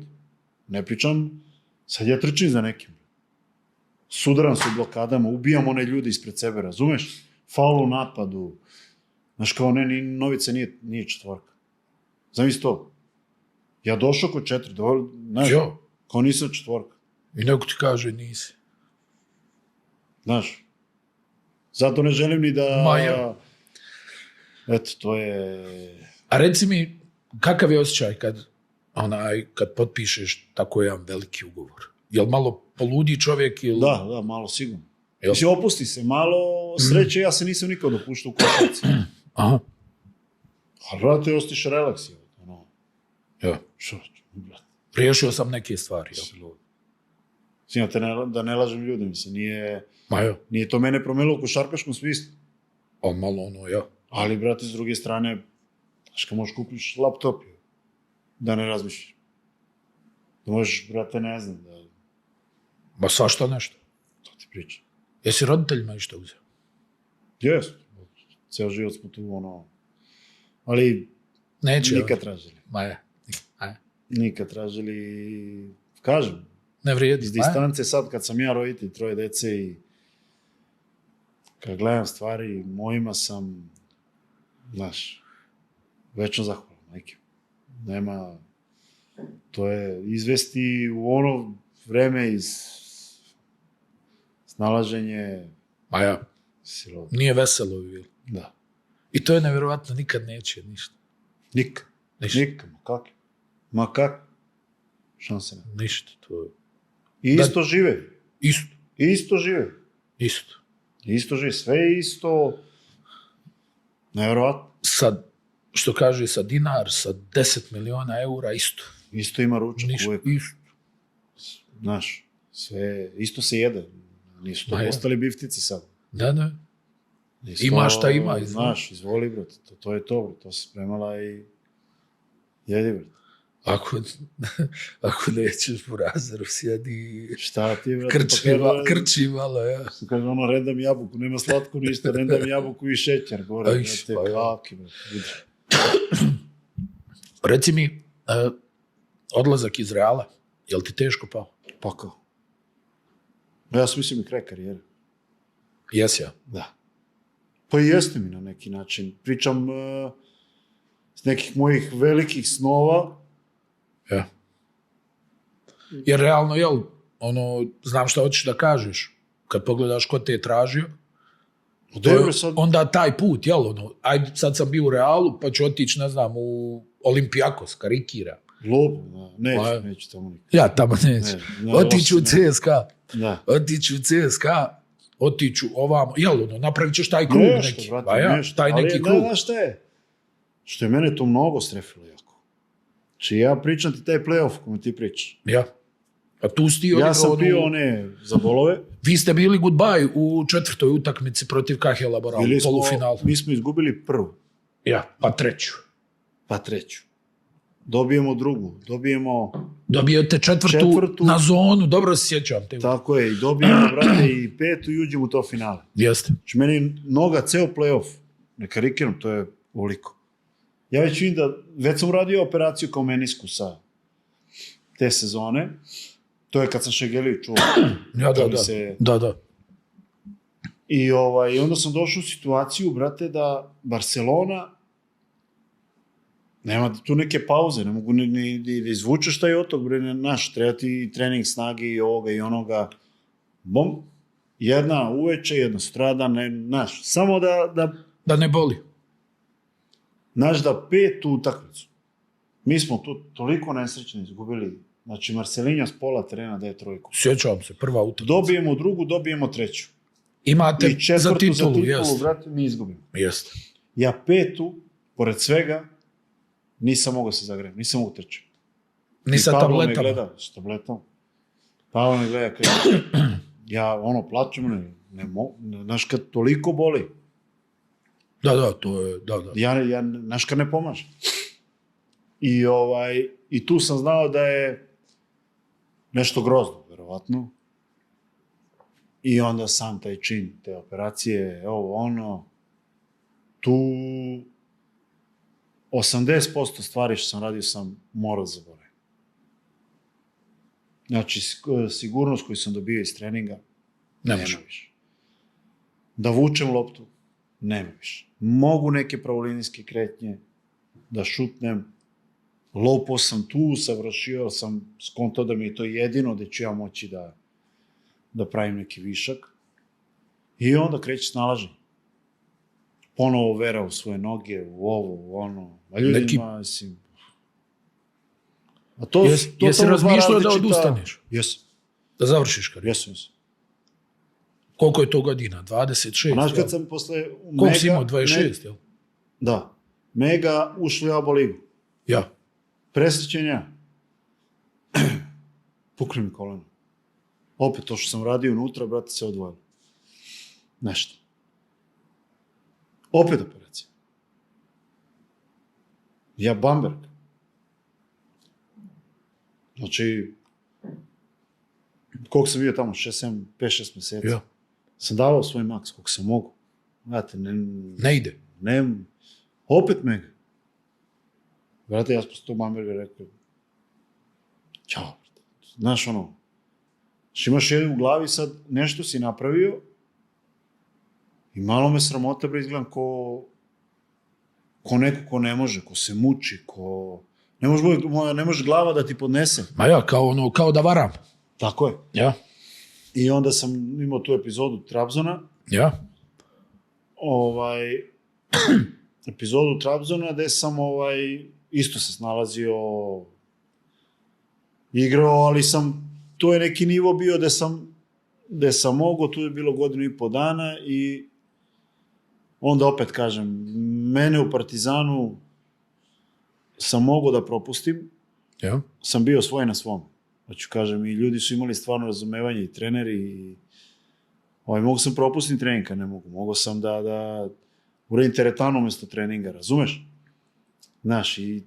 Ne pričam, sad ja trčim za nekim. Sudaram se u blokadama, ubijam one ljude ispred sebe, razumeš? Faul u napadu. Znaš kao, ne, Novica nije četvorka. Zamisli to. Ja došao kod 4, znaš, kao nisam četvorka. I neko ti kaže nisi. Znaš, zato ne želim ni da... Ma ja. Eto, to je... A reci mi, kakav je osjećaj kad potpišeš tako jedan veliki ugovor? Jel malo poludi čovjek ili... Da, malo sigurno. Mislim, opusti se malo, sreće, ja se nisam nikad dopuštao u košarci. Aha. A brate, ostiš relaks. Ja. Što, brate? Riješio sam neke stvari. Mislim, da ne lažem ljudi, mislim, Ma nije to mene promenilo u košarkaškom smislu. A malo ja. Ali, brate, s druge strane, znaš kad možeš kupiš laptop, da ne razmišljaš. Da možeš, brate, ne znam, da... Ma svašta nešto. To ti pričam. Jesi roditeljima išta uzeo? Jes. Ceo život smo tu, ali neće, nikad tražili. Ma je. Nikad tražili, kažem. Ne vrijedi. Iz distance sad kad sam ja roditelj, 3 dece i kad gledam stvari, mojima sam, znaš, večno zahvalan, majke. Nema, to je izvesti u ono vreme iz snalaženje. Ma ja. Silovno. Nije veselo bilo. Da. I to je nevjerovatno, nikad neće ništa. Nikad. Ma kak? Šanse ne. Ništa, to je... I isto žive. Isto žive, sve je isto. Nevjerovatno. Sad, što kaže, sa dinar, sa 10 miliona eura, isto. Isto ima ručak uvijek. Isto. Znaš, sve, isto se jede. Nisu to postali biftici sad. Da. Ima šta ima. Znaš, izvoli, brat. To je to, brat. To se spremala i jedi, brat. Ako nećeš u razaru, sjedi... Šta ti, brat? Krči malo, ja. Kaže, rendam jabuku, nema slatko ništa, rendam jabuku i šećer. Gore, brate, kaki, brat. Reci mi, odlazak iz Reala, je li ti teško pao? Pa kao? Ja sam mislim i kraj karijere. Jes ja? Da. Pa i jeste mi na neki način. Pričam s nekih mojih velikih snova. Ja. Jer realno, znam šta hoćeš da kažeš. Kad pogledaš ko te je tražio, onda taj put, ajde, sad sam bio u Realu, pa ću otići, ne znam, u Olimpijakos, karikira. Neću tamo nikad. Ja tamo neću. Otiću u CSKA. Da. Otiću ovamo. Napravit ćeš taj krug neki. Taj neki krug. Ali znaš šta je? Što je mene to mnogo strefilo jako. Či ja pričam ti taj play-off kome ti pričaš. Ja. A tu si ti ja sam bio one za bolove. Vi ste bili goodbye u 4. utakmici protiv Kahja Laboral u polufinalu. Mi smo izgubili prvu. Ja, pa treću. Dobijemo drugu. Dobijete četvrtu na zonu, dobro se sjećam te. Tako je, i dobijemo, brate, i 5. i uđemo u to finale. Jeste. Znači, meni noga, ceo play-off, ne karikiram, to je ovoliko. Ja već vidim da, već sam uradio operaciju kao meniskusa te sezone. To je kad sam Šegeliju čuo. Da. I onda sam došao u situaciju, brate, da Barcelona nema tu neke pauze, ne mogu ni da izvučeš taj otok, bre, naš, treba ti trening snage i ovoga i onoga. Bom, jedna uveče, jedna sutradan, naš, samo da ne boli. Znaš, da 5. utakmicu. Mi smo tu toliko nesrećni izgubili. Znači, Marcelinho s pola terena daje trojku. Sjećam se, prva utakmica. Dobijemo drugu, dobijemo 3. Imate i 4. za titulu, brate, mi izgubimo. Jeste. Ja 5. pored svega, nisam mogao se zagrejem, nisam mogao trčati. Ni sa tabletama? Ne gleda, s tabletom. Pavlo ne gleda, ja plačem, znaš kad toliko boli. Da, to je, da. Ja znaš kad ne pomažem. I tu sam znao da je nešto grozno, verovatno. I onda sam taj čin, te operacije, tu 80% stvari što sam radio sam morao zaboraviti. Znači, sigurnost koju sam dobio iz treninga, nema više. Da vučem loptu, nema više. Mogu neke pravolinijske kretnje, da šutnem, lopo sam tu, savršio sam, skontao da mi je to jedino da ću ja moći da pravim neki višak. I onda kreće snalaženje. Ponovo vera u svoje noge, u ovo, u ono. A ljudima, mislim... Jesi razmišljao da odustaneš? Jesam. Da završiš karijeru? Jesam. Koliko je to godina? 26? Znaš kad sam posle... Koliko si imao? 26, jel? Da. Mega ušli u ABA ligu. Ja. Presrećen ja. Pukli mi koleno. Opet to što sam radio unutra, brate, se odvojilo. Nešto. Opet operacija. Ja Bamberg. Znači, koliko sam bio tamo, 5-6 mjeseci. Ja. Sam davao svoj maks, koliko sam mogu. Znate, ne ide. Opet mega. Brate, ja sam posle tog Bamberga rekao, ćao, brate. Znaš ono, imaš jedan u glavi sad, nešto si napravio i malo me sramota, bre, izgledam ko neko ko ne može, ko se muči, ko... Ne može glava da ti podnese. Ma ja, kao da varam. Tako je. Ja. I onda sam imao tu epizodu Trabzona. Ja. Epizodu Trabzona gde sam isto se snalazio, igrao, ali to je neki nivo bio gde sam mogao, tu je bilo 1.5 godina i onda opet kažem, mene u Partizanu sam mogao da propustim, ja. Sam bio svoj na svom. Znači, kažem, i ljudi su imali stvarno razumevanje, i treneri, i mogu sam propustiti trening, ne mogu. Mogu sam da uradim teretanu umjesto treninga, razumeš? Znaš, i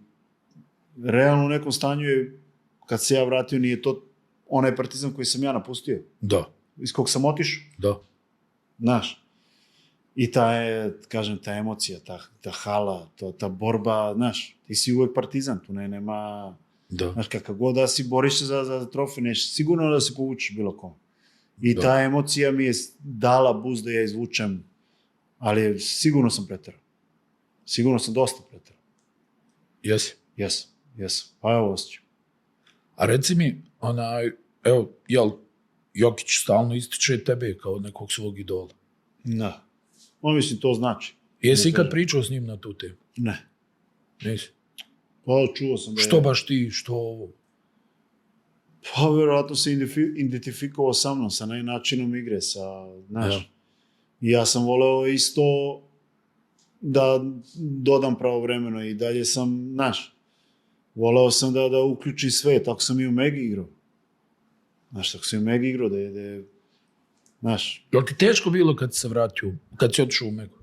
realno u nekom stanju je, kad se ja vratio, nije to onaj Partizan koji sam ja napustio. Da. Iz kog sam otišao. Da. Znaš, i ta emocija, ta hala, ta borba, znaš, ti si uvek Partizan, tu nema... Da. Znaš, kakav god da si boriš se za trofej, neš sigurno da se povučeš bilo kom. I ta emocija mi je dala boost da ja izvučem, ali sigurno sam preterao. Sigurno sam dosta preterao. Jesi? Jesam. Pa evo osjećam. A reci mi, jel Jokić stalno ističe tebe kao nekog svog idola? Da. Mislim, to znači. Jesi ikad pričao s njim na tu temu? Ne. Nisi? Pa, čuo sam da je... Što baš ti, što ovo? Pa, vjerojatno se identifikovao sa mnom, sa načinom igre, znaš. Ja. I ja sam voleo isto da dodam pravovremeno i dalje sam, znaš, voleo sam da uključi sve, tako sam i u Megi igrao. Znaš, tako sam i u Megi igrao, da je, znaš. Jel ti teško bilo kad si se vratio, kad si otišao u Megu?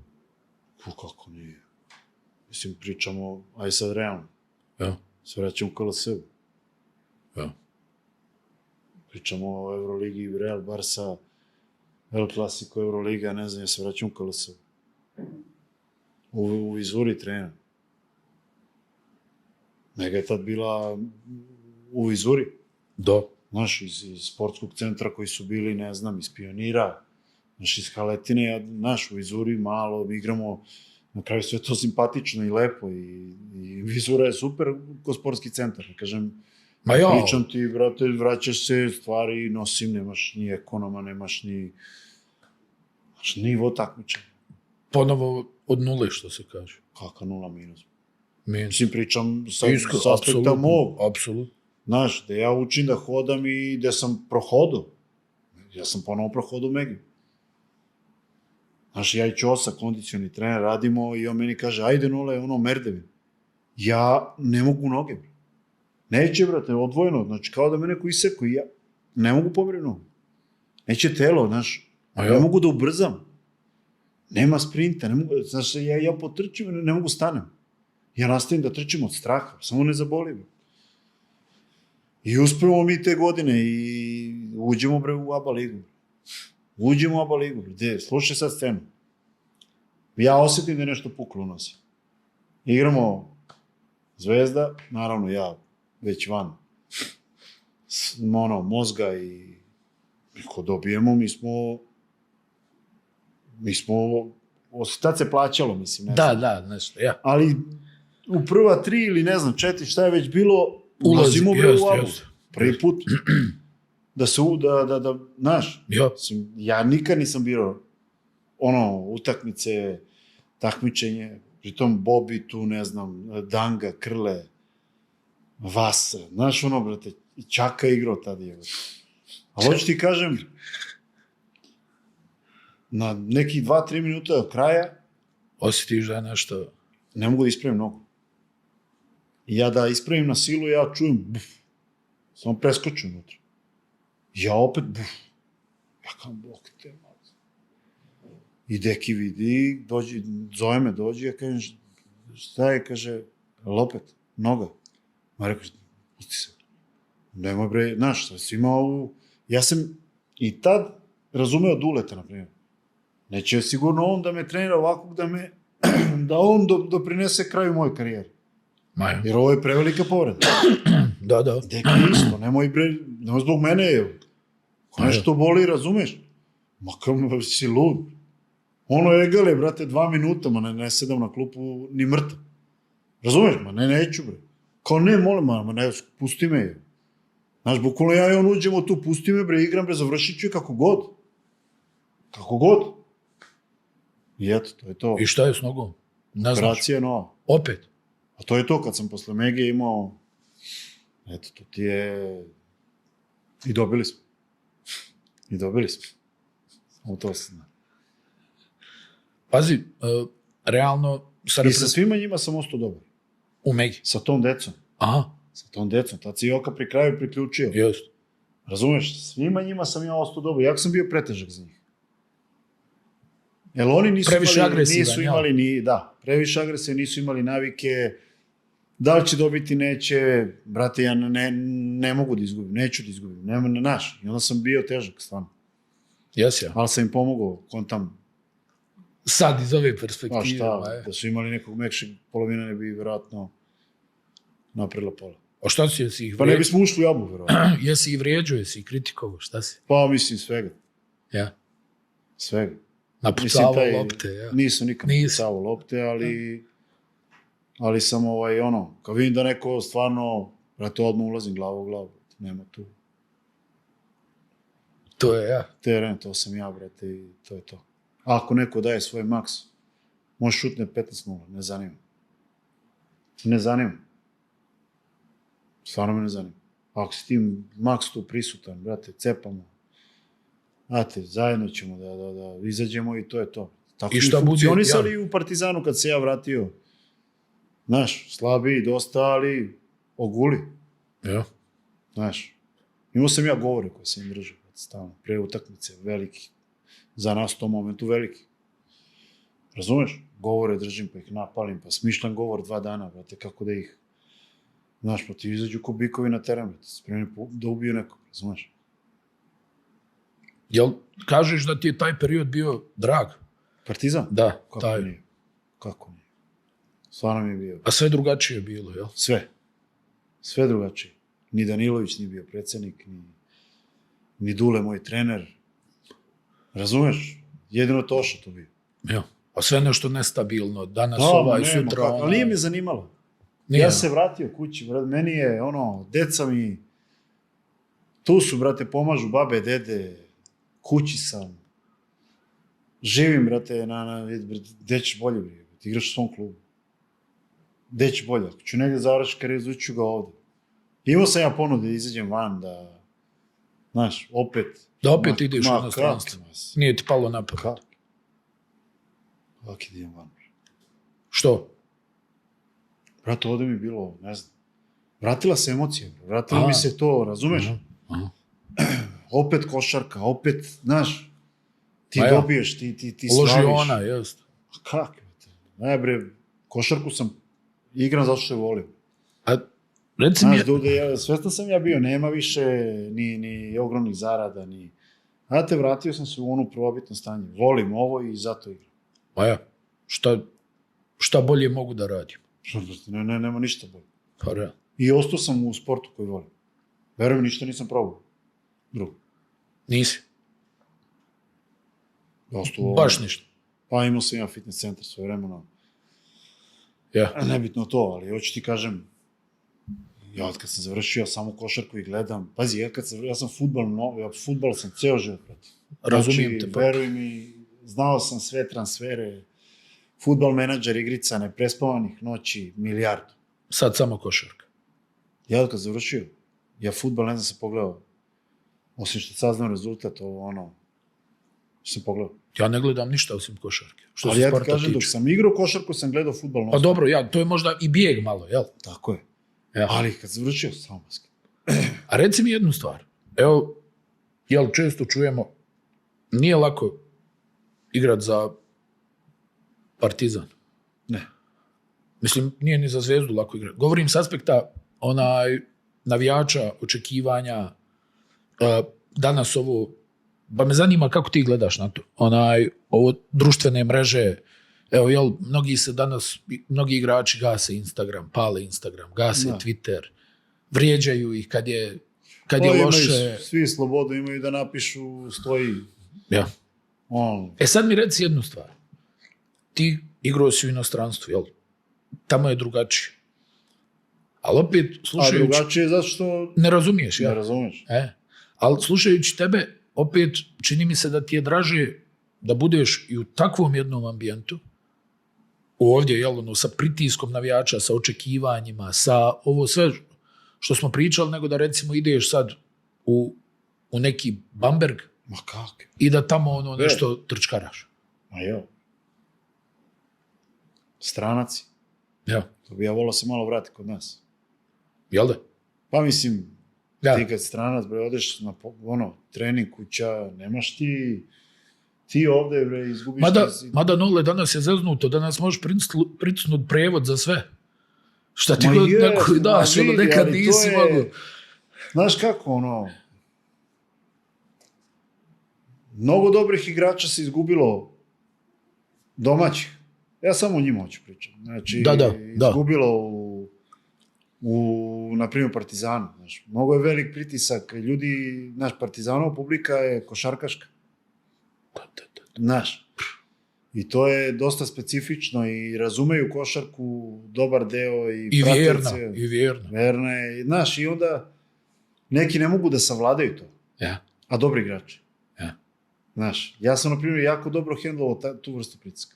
Kako nije. Mislim, pričamo, aj sad realno. Ja. Se vraćam u KLS-u. Ja. Pričamo o Euroligi, Real, Barca, El Clasico, Euroliga, ne znam, ja se vraćam u KLS-u. U Vizuri trener. Mega je tad bila u Vizuri. Da. Znaš, iz sportskog centra koji su bili, ne znam, iz Pionira, znaš, iz Haletine, znaš, u Vizuri malo, igramo, na kraju sve to simpatično i lepo i Vizura je super ko sportski centar, kažem, pričam ti, brate, vraćaš se, stvari nosim, nemaš ni ekonoma, nemaš ni nivo takmičenja. Ponovo od nule, što se kaže. Kaka nula minus? Minus. Mislim, pričam sa aspekta mog. Apsolutno. Znaš, da ja učim da hodam i da sam prohodao. Ja sam ponovo prohodao Megi. Znaš, ja i Ćosa, kondicioni trener, radimo i on meni kaže, ajde Nole, merdevin. Ja ne mogu noge. Neće, brate, odvojeno. Znači, kao da me neko isekao i ja ne mogu pomeriti nogu. Neće telo, znaš. Ne mogu da ubrzam. Nema sprinta. Znaš, ja potrčim, ne mogu stanem. Ja nastavim da trčim od straha. Samo ne zabolim. I uspemo mi te godine i uđemo u ABA ligu. Uđemo u ABA ligu, slušaj sad scenu. Ja osjetim da je nešto puklo u nosi. Igramo Zvezda, naravno ja već van mozga i ko dobijemo, mi smo tad se plaćalo, mislim. Da, nešto, ja. Ali u prva 3 ili ne znam 4, šta je već bilo, ulazimo u ABU. Prvi put znaš, ja nikad nisam bio utakmice, takmičenje, pritom Bobi tu, ne znam, Danga, Krle, Vasa, znaš brate, Čaka igrao tada je. A hoću ti kažem, na nekih 2-3 minuta do kraja osjetiš da je nešto... Ne mogu da ispravim nogu. I ja da ispravim na silu, ja čujem buf. Samo preskočim unutra. Ja opet buf. Ja kam bok te mazi. I deki vidi, zove me, dođi, ja kažem, šta je, kaže, lopet, noga. Ma rekao, pusti se. Nemoj bre, znaš, svima ovu... Ja sam i tad razumeo Duleta, na primjer. Neće sigurno on da me trenira ovakvog, da on doprinese kraju moje karijere. Jer ovo je prevelika povreda. Da. Deki isto, nemoj zbog mene, nešto boli, razumeš? Ma kao si lud. Ono egale, brate, 2 minuta, ma ne sedam na klupu ni mrtav. Razumeš? Ma neću, bre. Kao ne, molim, ma ne, pusti me, je. Znaš, bukvalno ja i on uđemo tu, pusti me, bre, igram, bre, završit ću je kako god. Kako god. I eto, to je to. I šta je s nogom? Operacija nova. Opet? A to je to, kad sam posle Mege imao, eto, to ti je... I dobili smo. Samo to se zna. Pazi, realno... I sa svima njima sam ostao dobar. U Megi? Sa tom decom. Aha. Sa tom decom. Tad se Joka pri kraju priključio. Just. Razumeš? Svima njima sam ja ostao dobar. Jak sam bio pretežak za njih. Jer oni nisu imali ni... Da, previše agresije, nisu imali navike. Da li će dobiti, neće. Brate, ja ne mogu da izgubim. Neću da izgubim. Nema na naš. I onda sam bio težak, stvarno. Jes ja. Ali sam im pomogao, kontam. Sad iz ove perspektive. Pa šta, da su imali nekog mekšeg, polovina ne bi vjerojatno napravila pola. A šta si, jesi ih vrijeđao? Pa ne bismo ušli u Abu, vjerojatno. Jesi ih vrijeđao, jesi ih kritikovao, šta si? Pa mislim svega. Ja. Svega. Napucavao lopte, ja. Nisam nikad napucavao lopte, ali sam kao vidim da neko stvarno, brate, odmah ulazim glavu u glavu. Nema tu. To je ja. Teren, to sam ja, brate, i to je to. Ako neko daje svoj maks, može šutne 15-0, ne zanima. Ne zanima. Stvarno me ne zanima. Ako si ti maks tu prisutan, brate, cepamo. Znate, zajedno ćemo da izađemo i to je to. Tako i funkcionisali i u Partizanu kad se ja vratio. Znaš, slabiji, dosta, ali oguli. Ja. Znaš, imao sam ja govore koje sam im držao stalno, pre utakmice, veliki. Za nas u tom momentu veliki. Razumeš? Govore držim, pa ih napalim, pa smišljam govor 2 dana, brate, kako da ih... Znaš, pa ti izađu ko bikovi na teren, brate, spremni da ubiju nekog, razumeš? Jel kažeš da ti je taj period bio drag? Partizan? Da. Kako nije? Stvarno mi je bio. A sve drugačije je bilo, jel? Sve drugačije. Ni Danilović nije bio predsjednik, ni Dule, moj trener. Razumeš? Jedino Toša to bio. Ja. A sve nešto nestabilno. Danas sutra... Ali nije me zanimalo. Ja se vratio kući, brate. Meni je, deca mi... Tu su, brate, pomažu babe, dede. Kući sam. Živim, brate, gde ćeš bolje, brate. Igraš u svom klubu. Gde ćeš bolje. Ako ću negdje završiti karijeru, zvuću ga ovdje. Imao sam ja ponude da izađem van, da... Znaš, opet... Da opet ideš u inostranstvo. Nije ti palo na pamet. Kako? Kako idem van? Što? Brate, ovdje mi je bilo, ne znam. Vratila se emocija. Vratila mi se to, razumeš? Aha. Opet košarka, opet, znaš, ti dobiješ, ti slaviš. Uloži ona, jest. A kako? Najbre, košarku sam igram zato što je volim. A reci mi... Znaš, svestan sam ja bio, nema više ni ogromnih zarada, Znate, vratio sam se u ono prvobitno stanje. Volim ovo i zato igram. Pa ja, šta bolje mogu da radim? Nema ništa bolje. Pa realno. I ostao sam u sportu koji volim. Verujem, ništa nisam probao. Drugo. Nisi? Baš ništa. Pa imao sam ja fitness centar svoje vremena. Ja. Nebitno to, ali hoću ti kažem, ja od kad sam završio samo košarku i gledam, pazi, ja sam fudbal sam ceo život pratio. Razumijem te. Veruj mi, znao sam sve transfere, fudbal menadžer, igrica, neprespavanih noći, milijardu. Sad samo košarka. Ja od kad završio, ja fudbal ne znam se pogledao, osim što saznam rezultat, sam pogledao. Ja ne gledam ništa osim košarke. Što ali ja ti kažem, dok sam igrao košarku, sam gledao fudbal. Pa dobro, to je možda i bijeg malo, jel? Tako je. Ja. Ali kad završio, samo basket. A reci mi jednu stvar. Evo, jel često čujemo, nije lako igrat za Partizan. Ne. Mislim, nije ni za Zvezdu lako igrati. Govorim s aspekta navijača, očekivanja, danas ovo, pa me zanima kako ti gledaš na to. Ovo društvene mreže, evo, jel, mnogi igrači gase Instagram, pale Instagram, gase Twitter, vrijeđaju ih kad je loše. Svi slobodu imaju da napišu, stoji. Ja. Sad mi reci jednu stvar. Ti igrao si u inostranstvu, jel? Tamo je drugačije. Ali opet, slušajući... A drugačije zato što... Ne razumiješ, ja? Ne razumiješ. Ali slušajući tebe, opet čini mi se da ti je draže da budeš i u takvom jednom ambijentu, ovdje, jel, sa pritiskom navijača, sa očekivanjima, sa ovo sve što smo pričali, nego da recimo ideš sad u neki Bamberg i da tamo nešto trčkaraš. Ma jo. Stranaci. Ja. To bi ja volao se malo vratiti kod nas. Jel da? Pa mislim, ti kad stranac, odeš na trening kuća, nemaš ti ovdje, izgubiš... Mada Nole, danas je zeznuto, danas možeš pritisnuti prevod za sve. Šta ti god daš, nekad nisi mogu. Znaš kako, mnogo dobrih igrača se izgubilo domaćih. Ja samo o njima hoću pričati. Znači, izgubilo u na primjer, Partizanu. Mnogo je velik pritisak. Ljudi, Partizanova publika je košarkaška. I to je dosta specifično i razumeju košarku, dobar deo. I vjerna. Verna je. I onda neki ne mogu da savladaju to. Ja. A dobri igrači. Ja. Ja sam, na primjer, jako dobro hendlovao tu vrstu pritiska.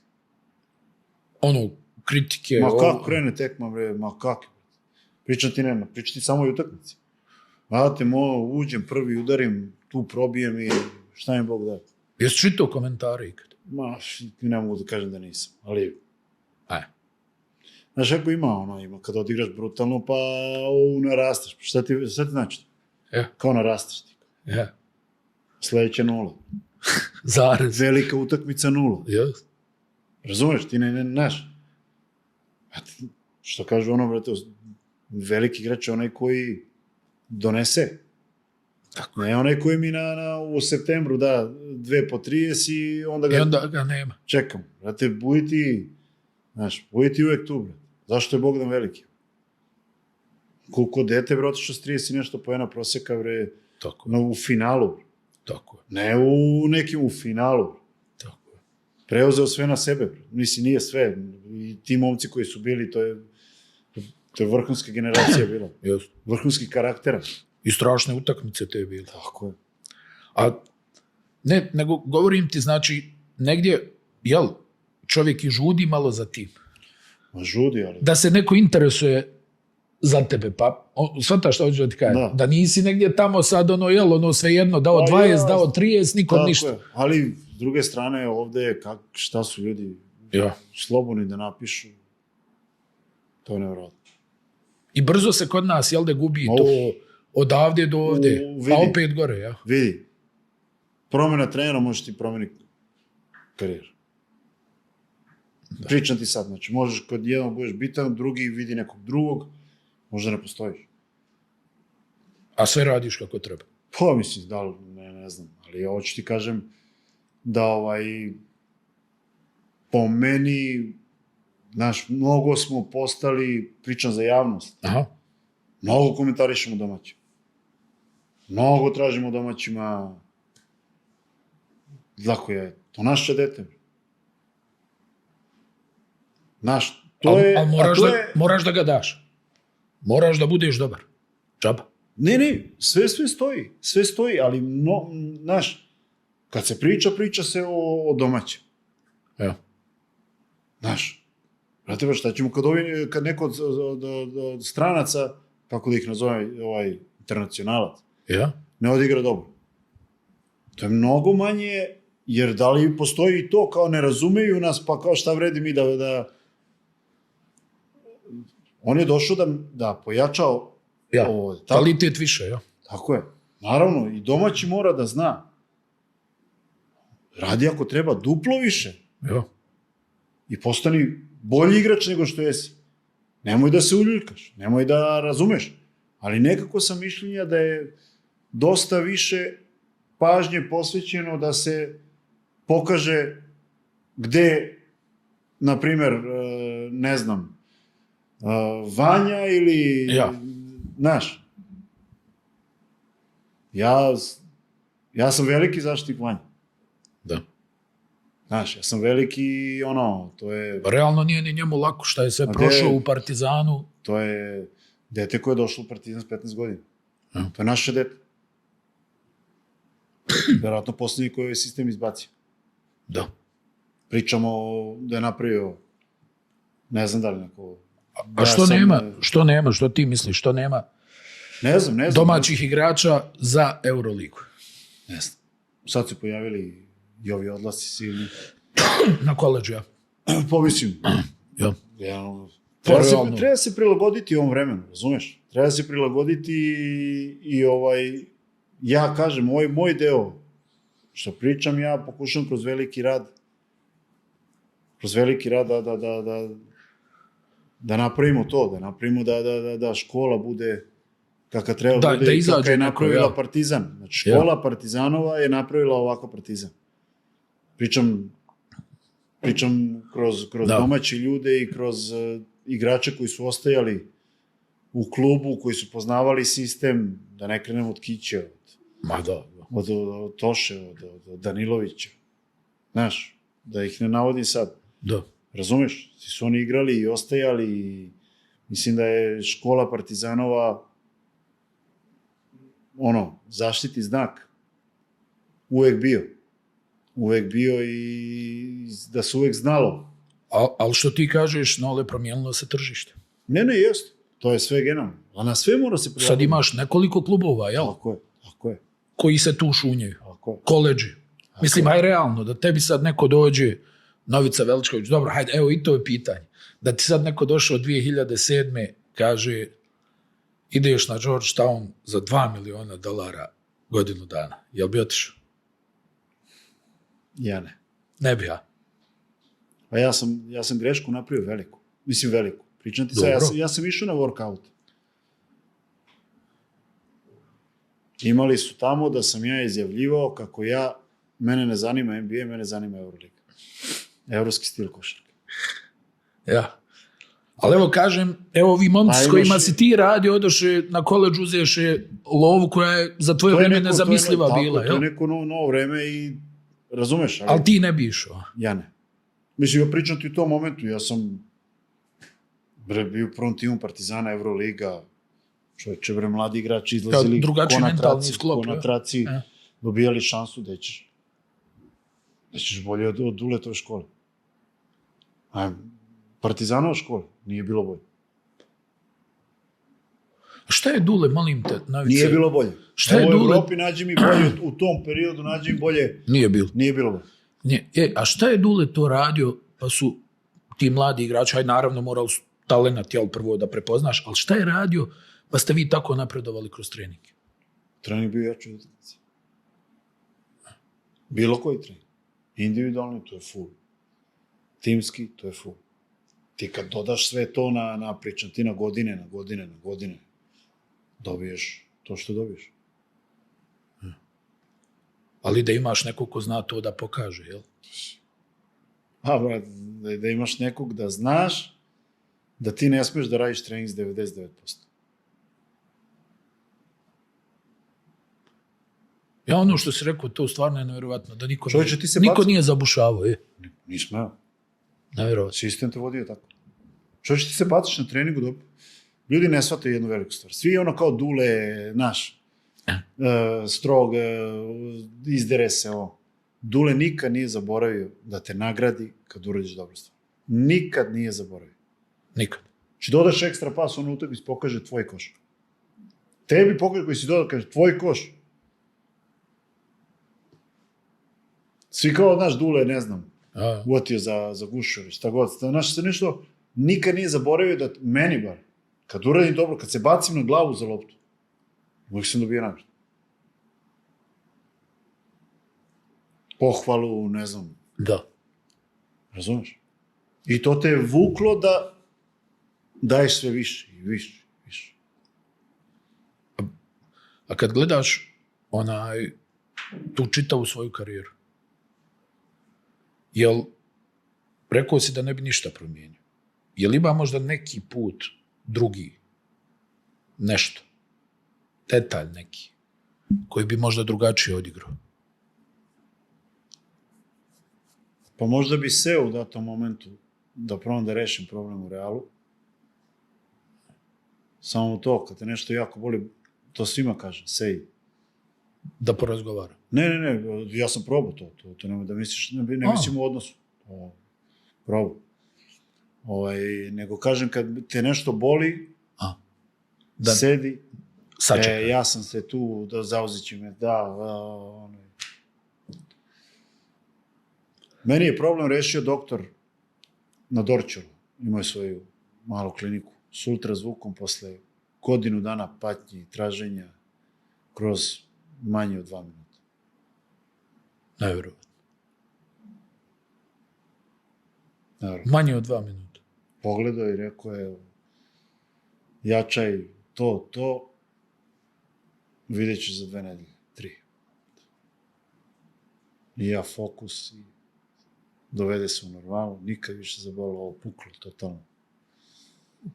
Kritike... Ma kako krene tekma, ma kako. Pričati samo o utakmici. Uđem prvi, udarim, tu probijem i šta mi Bog da. Jesi čitao komentare ikad? Ma, ne mogu da kažem da nisam, ali... Znaš, ako ima, kada odigraš brutalno, pa narasteš. Šta ti znači? Kao narasteš ti. Sljedeća 0. Zarez. Velika utakmica 0. Yes. Razumeš, ti ne znaš. Što kaže brate, veliki igrač je onaj koji donese. Tako. Ne onaj koji mi u septembru da 2 po 30 i onda ga nema. Čekam. Brate, budi ti uvek tu, brate. Zašto je Bogdan veliki? Koliko dete, brate, što s 30 nešto poena proseka, bre, u finalu. Tako je. Ne u nekim, u finalu. Tako je. Preuzeo sve na sebe. Mislim, nije sve. I ti momci koji su bili, to je vrhunska generacija bila. Vrhunski karaktera. I strašne utakmice te je bilo. Tako je. A ne, nego govorim ti, znači, negdje, čovjek i žudi malo za tim. Ma žudi, ali... Da se neko interesuje za tebe, pa shvataš što hoću da ti kažem. Da nisi negdje tamo sad svejedno, dao 20, dao 30, nikom ništa. Je. Ali s druge strane ovdje šta su ljudi slobodni da napišu, to je nevjerojatno. I brzo se kod nas, da gubi to odavde do ovdje, pa opet gore, ja. Vidi, promjena trenera može ti promijeniti karijeru. Pričam ti sad, znači možeš kod jednog budeš bitan, drugi vidi nekog drugog, možda ne postojiš. A sve radiš kako treba? Pa mislim, ne znam, ali hoću ti kažem da po meni, mnogo smo postali, pričam za javnost, mnogo komentarišemo domaćim. Mnogo tražimo domaćima, lako je, to naše dete. Moraš da ga daš. Moraš da budeš dobar. Džaba. Ne, sve stoji, ali kad se priča se o domaćem. Ja. Brate, šta ćemo kad neko od stranaca, kako da ih nazove, internacionalac, ne odigra dobro. To je mnogo manje, jer da li postoji i to, kao ne razumeju nas, pa kao šta vredi mi da... On je došao da pojača ovo. Kvalitet više, ja. Tako je. Naravno, i domaći mora da zna. Radi ako treba duplo više. Ja. I postani bolji igrač nego što jesi. Nemoj da se uljuljkaš, nemoj da razumeš. Ali nekako sam mišljenja da je dosta više pažnje posvećeno da se pokaže gde, na primer, ne znam, Vanja ili... Znaš, ja sam veliki zaštitnik Vanja. Da. Znaš, ja sam veliki, to je... Realno nije ni njemu lako šta je sve prošao u Partizanu. To je dete koje je došlo u Partizan s 15 godina. Ja. To je naše dete. Vjerojatno posljednji koji je sistem izbacio. Da. Pričamo da je napravio, ne znam da li neko... A što nema, što ti misliš, što nema ne znam, domaćih igrača za Euroligu? Ne znam. Sad se pojavili i ovi odlasci silni. Na koleđu, ja. Pomislim. Ja. Treba se prilagoditi ovom vremenu, razumeš? Treba se prilagoditi i ja kažem, moj deo, što pričam, ja pokušam kroz veliki rad da napravimo to, da napravimo da škola bude kakva treba bude i kakva je napravila Partizan. Znači, škola Partizanova je napravila ovako Partizan. Pričam kroz domaće ljude i kroz igrače koji su ostajali u klubu, koji su poznavali sistem, da ne krenemo od Kića, od Toše, od Danilovića. Znaš, da ih ne navodim sad. Da. Razumeš? Svi su oni igrali i ostajali i mislim da je škola Partizanova zaštitni znak uvek bio i da se uvek znalo. Ali što ti kažeš, Nole, promijenilo se tržište. Ne, jest. To je sve generalno. A na sve mora se prilagoditi. Sad imaš nekoliko klubova, jel? Tako je. Koji se tu šunjaju. Koleđi. Mislim, aj realno, da tebi sad neko dođe, Novica Veličković, dobro, hajde, evo i to je pitanje. Da ti sad neko došao 2007. kaže, ideš na Georgetown za $2 miliona godinu dana. Jel bi otišao? Ja ne. Ne bi ja. Pa ja sam grešku napravio veliku. Mislim veliku. Pričam ti sad, ja sam išao na workout. Imali su tamo da sam ja izjavljivao kako mene ne zanima NBA, mene zanima Euroliga. Evropski stil košarke. Ja. Ali evo kažem, evo ovi momci s kojima si ti radio, odoše na koleđ, uzeše lovu koja je za tvoje vreme nezamisliva bila. To je neko novo vreme i razumeš. Ali ti ne bi išao. Ja ne. Mislim, ja pričam ti u tom momentu, ja sam bio u prvom timu Partizana, Euroliga, čovječe, mladi igrači izlazili ko na traci, dobijali šansu da ćeš bolje od Duletove škole. Partizanova škola nije bilo bolje. Šta je Dule, molim te? Nije bilo bolje. Šta je Dule? U Evropi nađi mi bolje, u tom periodu nađi mi bolje. Nije bilo bolje. A šta je Dule to radio, pa su ti mladi igrači, naravno morali su talent, jel, prvo da prepoznaš, ali šta je radio, pa ste vi tako napredovali kroz trening? Trening bio jači od utakmice. Bilo koji trening. Individualni, to je full. Timski, to je full. Ti kad dodaš sve to na pričam, ti na godine, dobiješ to što dobiješ. Ali da imaš nekog ko zna to da pokaže, jel? Brat, da imaš nekog da znaš da ti ne smiješ da radiš trening s 99%. Ja, ono što si rekao, to stvarno je nevjerovatno, da niko nije zabušavao, Nismo ja. Nevjerovatno. Sistem te vodio tako. Čovječe, ti se baciš na treningu, ljudi ne shvataju jednu veliku stvar. Svi ono kao Dule, naš, strog, izdere se ovo. Dule nikad nije zaboravio da te nagradi kad uradiš dobro stvar. Nikad nije zaboravio. Nikad. Či dodaš ekstra pas, ono utakmici pokaže tvoj koš. Tebi pokaže koji si dodao, kaže tvoj koš. Svi kao, znaš, Dule, ne znam, uvatio za gušovi, šta god. Znaš, se nešto nikad nije zaboravio da meni bar, kad uradim dobro, kad se bacim na glavu za loptu, uvijek sam dobio nagradu. Pohvalu, ne znam. Da. Razumeš? I to te je vuklo da daješ sve više i više. A kad gledaš tu čitavu svoju karijeru, jel, rekao si da ne bi ništa promijenio, jel ima možda neki put drugi, nešto, detalj neki, koji bi možda drugačije odigrao? Pa možda bi seo u datom momentu da probam da rešim problem u Realu. Samo to, kad te nešto jako boli, to svima kažem, sej. Da porazgovara. Ne, ja sam probao to nemoj da misliš, ne mislim u odnosu. Probao. Nego kažem, kad te nešto boli, sedi, ja sam se tu, da zauzit će me, Meni je problem rešio doktor na Dorčolu. Imao je svoju malu kliniku s ultrazvukom posle godinu dana patnji i traženja kroz manje od 2 minuta. Nevjerovatno. Manje od 2 minuta. Pogledao i rekao je jačaj to, vidjet ću za 2 nedelje, 3. I ja fokus i dovede se u normalu, nikad više zabolilo ovo puklo, totalno.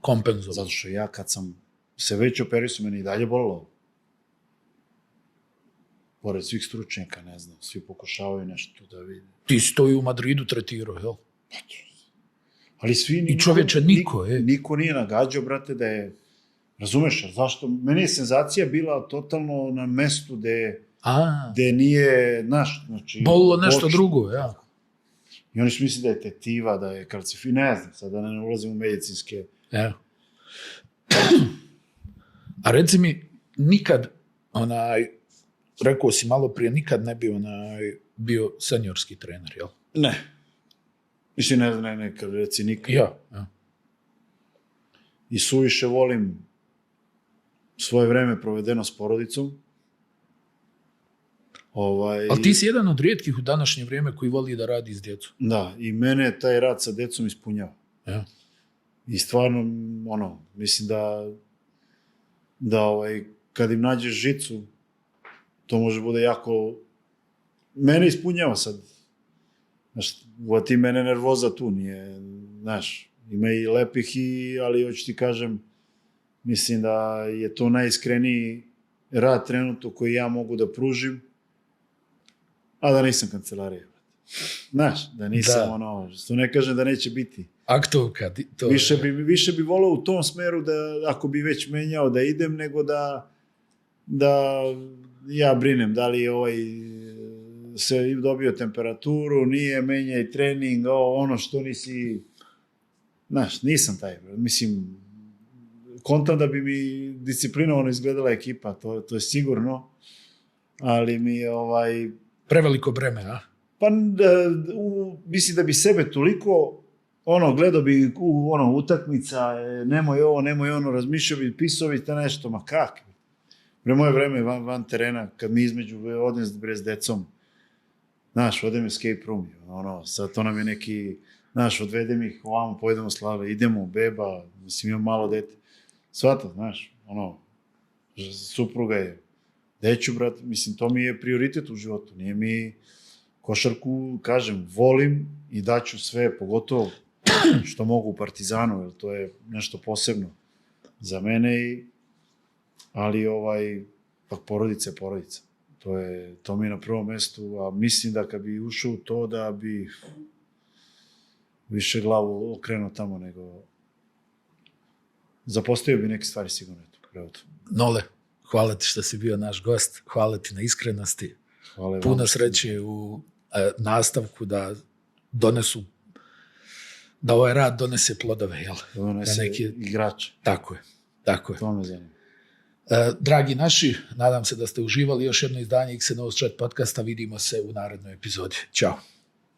Kompenzovalo. Zato što ja kad sam se već operisao, meni i dalje bolilo. Pored svih stručnjaka, ne znam, svi pokušavaju nešto da vidi. Ti si to i u Madridu tretirao, jel? Ali svi... I čovječe, niko nije nagađao, brate, da je... Razumeš, zašto? Meni je senzacija bila totalno na mestu gde nije naš, znači... Bolilo nešto drugo, ja. I oni su misli da je tetiva, da je kalcifin, ne znam, sad da ne ulazim u medicinske... Ja. A reci mi, nikad, rekao si malo prije, nikad ne bi bio seniorski trener, jel? Ne. Mislim, ne, kad reci nikad. Ja. I suviše volim svoje vreme provedeno s porodicom. Ali ti si jedan od rijetkih u današnje vrijeme koji voli da radi s djecom. Da, i mene taj rad sa djecom ispunjava. Ja. I stvarno, mislim da kad im nađeš žicu, to može bude jako... Mene ispunjava sad. Znaš, uvati mene nervoza tu, nije, znaš, ima i lepih ali hoću ti kažem, mislim da je to najiskreniji rad trenutno koji ja mogu da pružim, a da nisam kancelarija. Znaš, da nisam što ne kažem da neće biti. Aktovka. Više bi volao u tom smeru da, ako bi već menjao, da idem, nego da ja brinem, da li se dobio temperaturu, nije, menjaj trening, ono što nisi... Znaš, nisam taj. Mislim, kontam da bi mi disciplinovano izgledala ekipa, to je sigurno, ali mi je preveliko breme, a? Pa, mislim da bi sebe toliko, gledao bi utakmica, nemoj ovo, nemoj ono, razmišljao bi, pisao bi te nešto, ma kak? Pre moje vreme van terena, kad mi između odem s decom, znaš, odem escape room, sad to nam je neki, znaš, odvedem ih ovamo, pojedemo slave, idemo, beba, mislim, imam malo dete, svata, znaš, supruga je, Deću, brat, mislim, to mi je prioritet u životu. Nije mi košarku, kažem, volim i daću sve, pogotovo što mogu u Partizanu, jer to je nešto posebno za mene, ali pak porodica je porodica. To mi je na prvom mestu, a mislim da kad bi ušao u to, da bi više glavu okrenuo tamo, nego zapostavio bi neke stvari sigurno. Nole, hvala ti što si bio naš gost, hvala ti na iskrenosti, puno sreće u nastavku da ovaj rad donese plodove, jel? Donese igrače. Tako je. To me zanima. Dragi naši, nadam se da ste uživali još jedno izdanje XNOS Chat podcasta, vidimo se u narednoj epizodi. Ćao.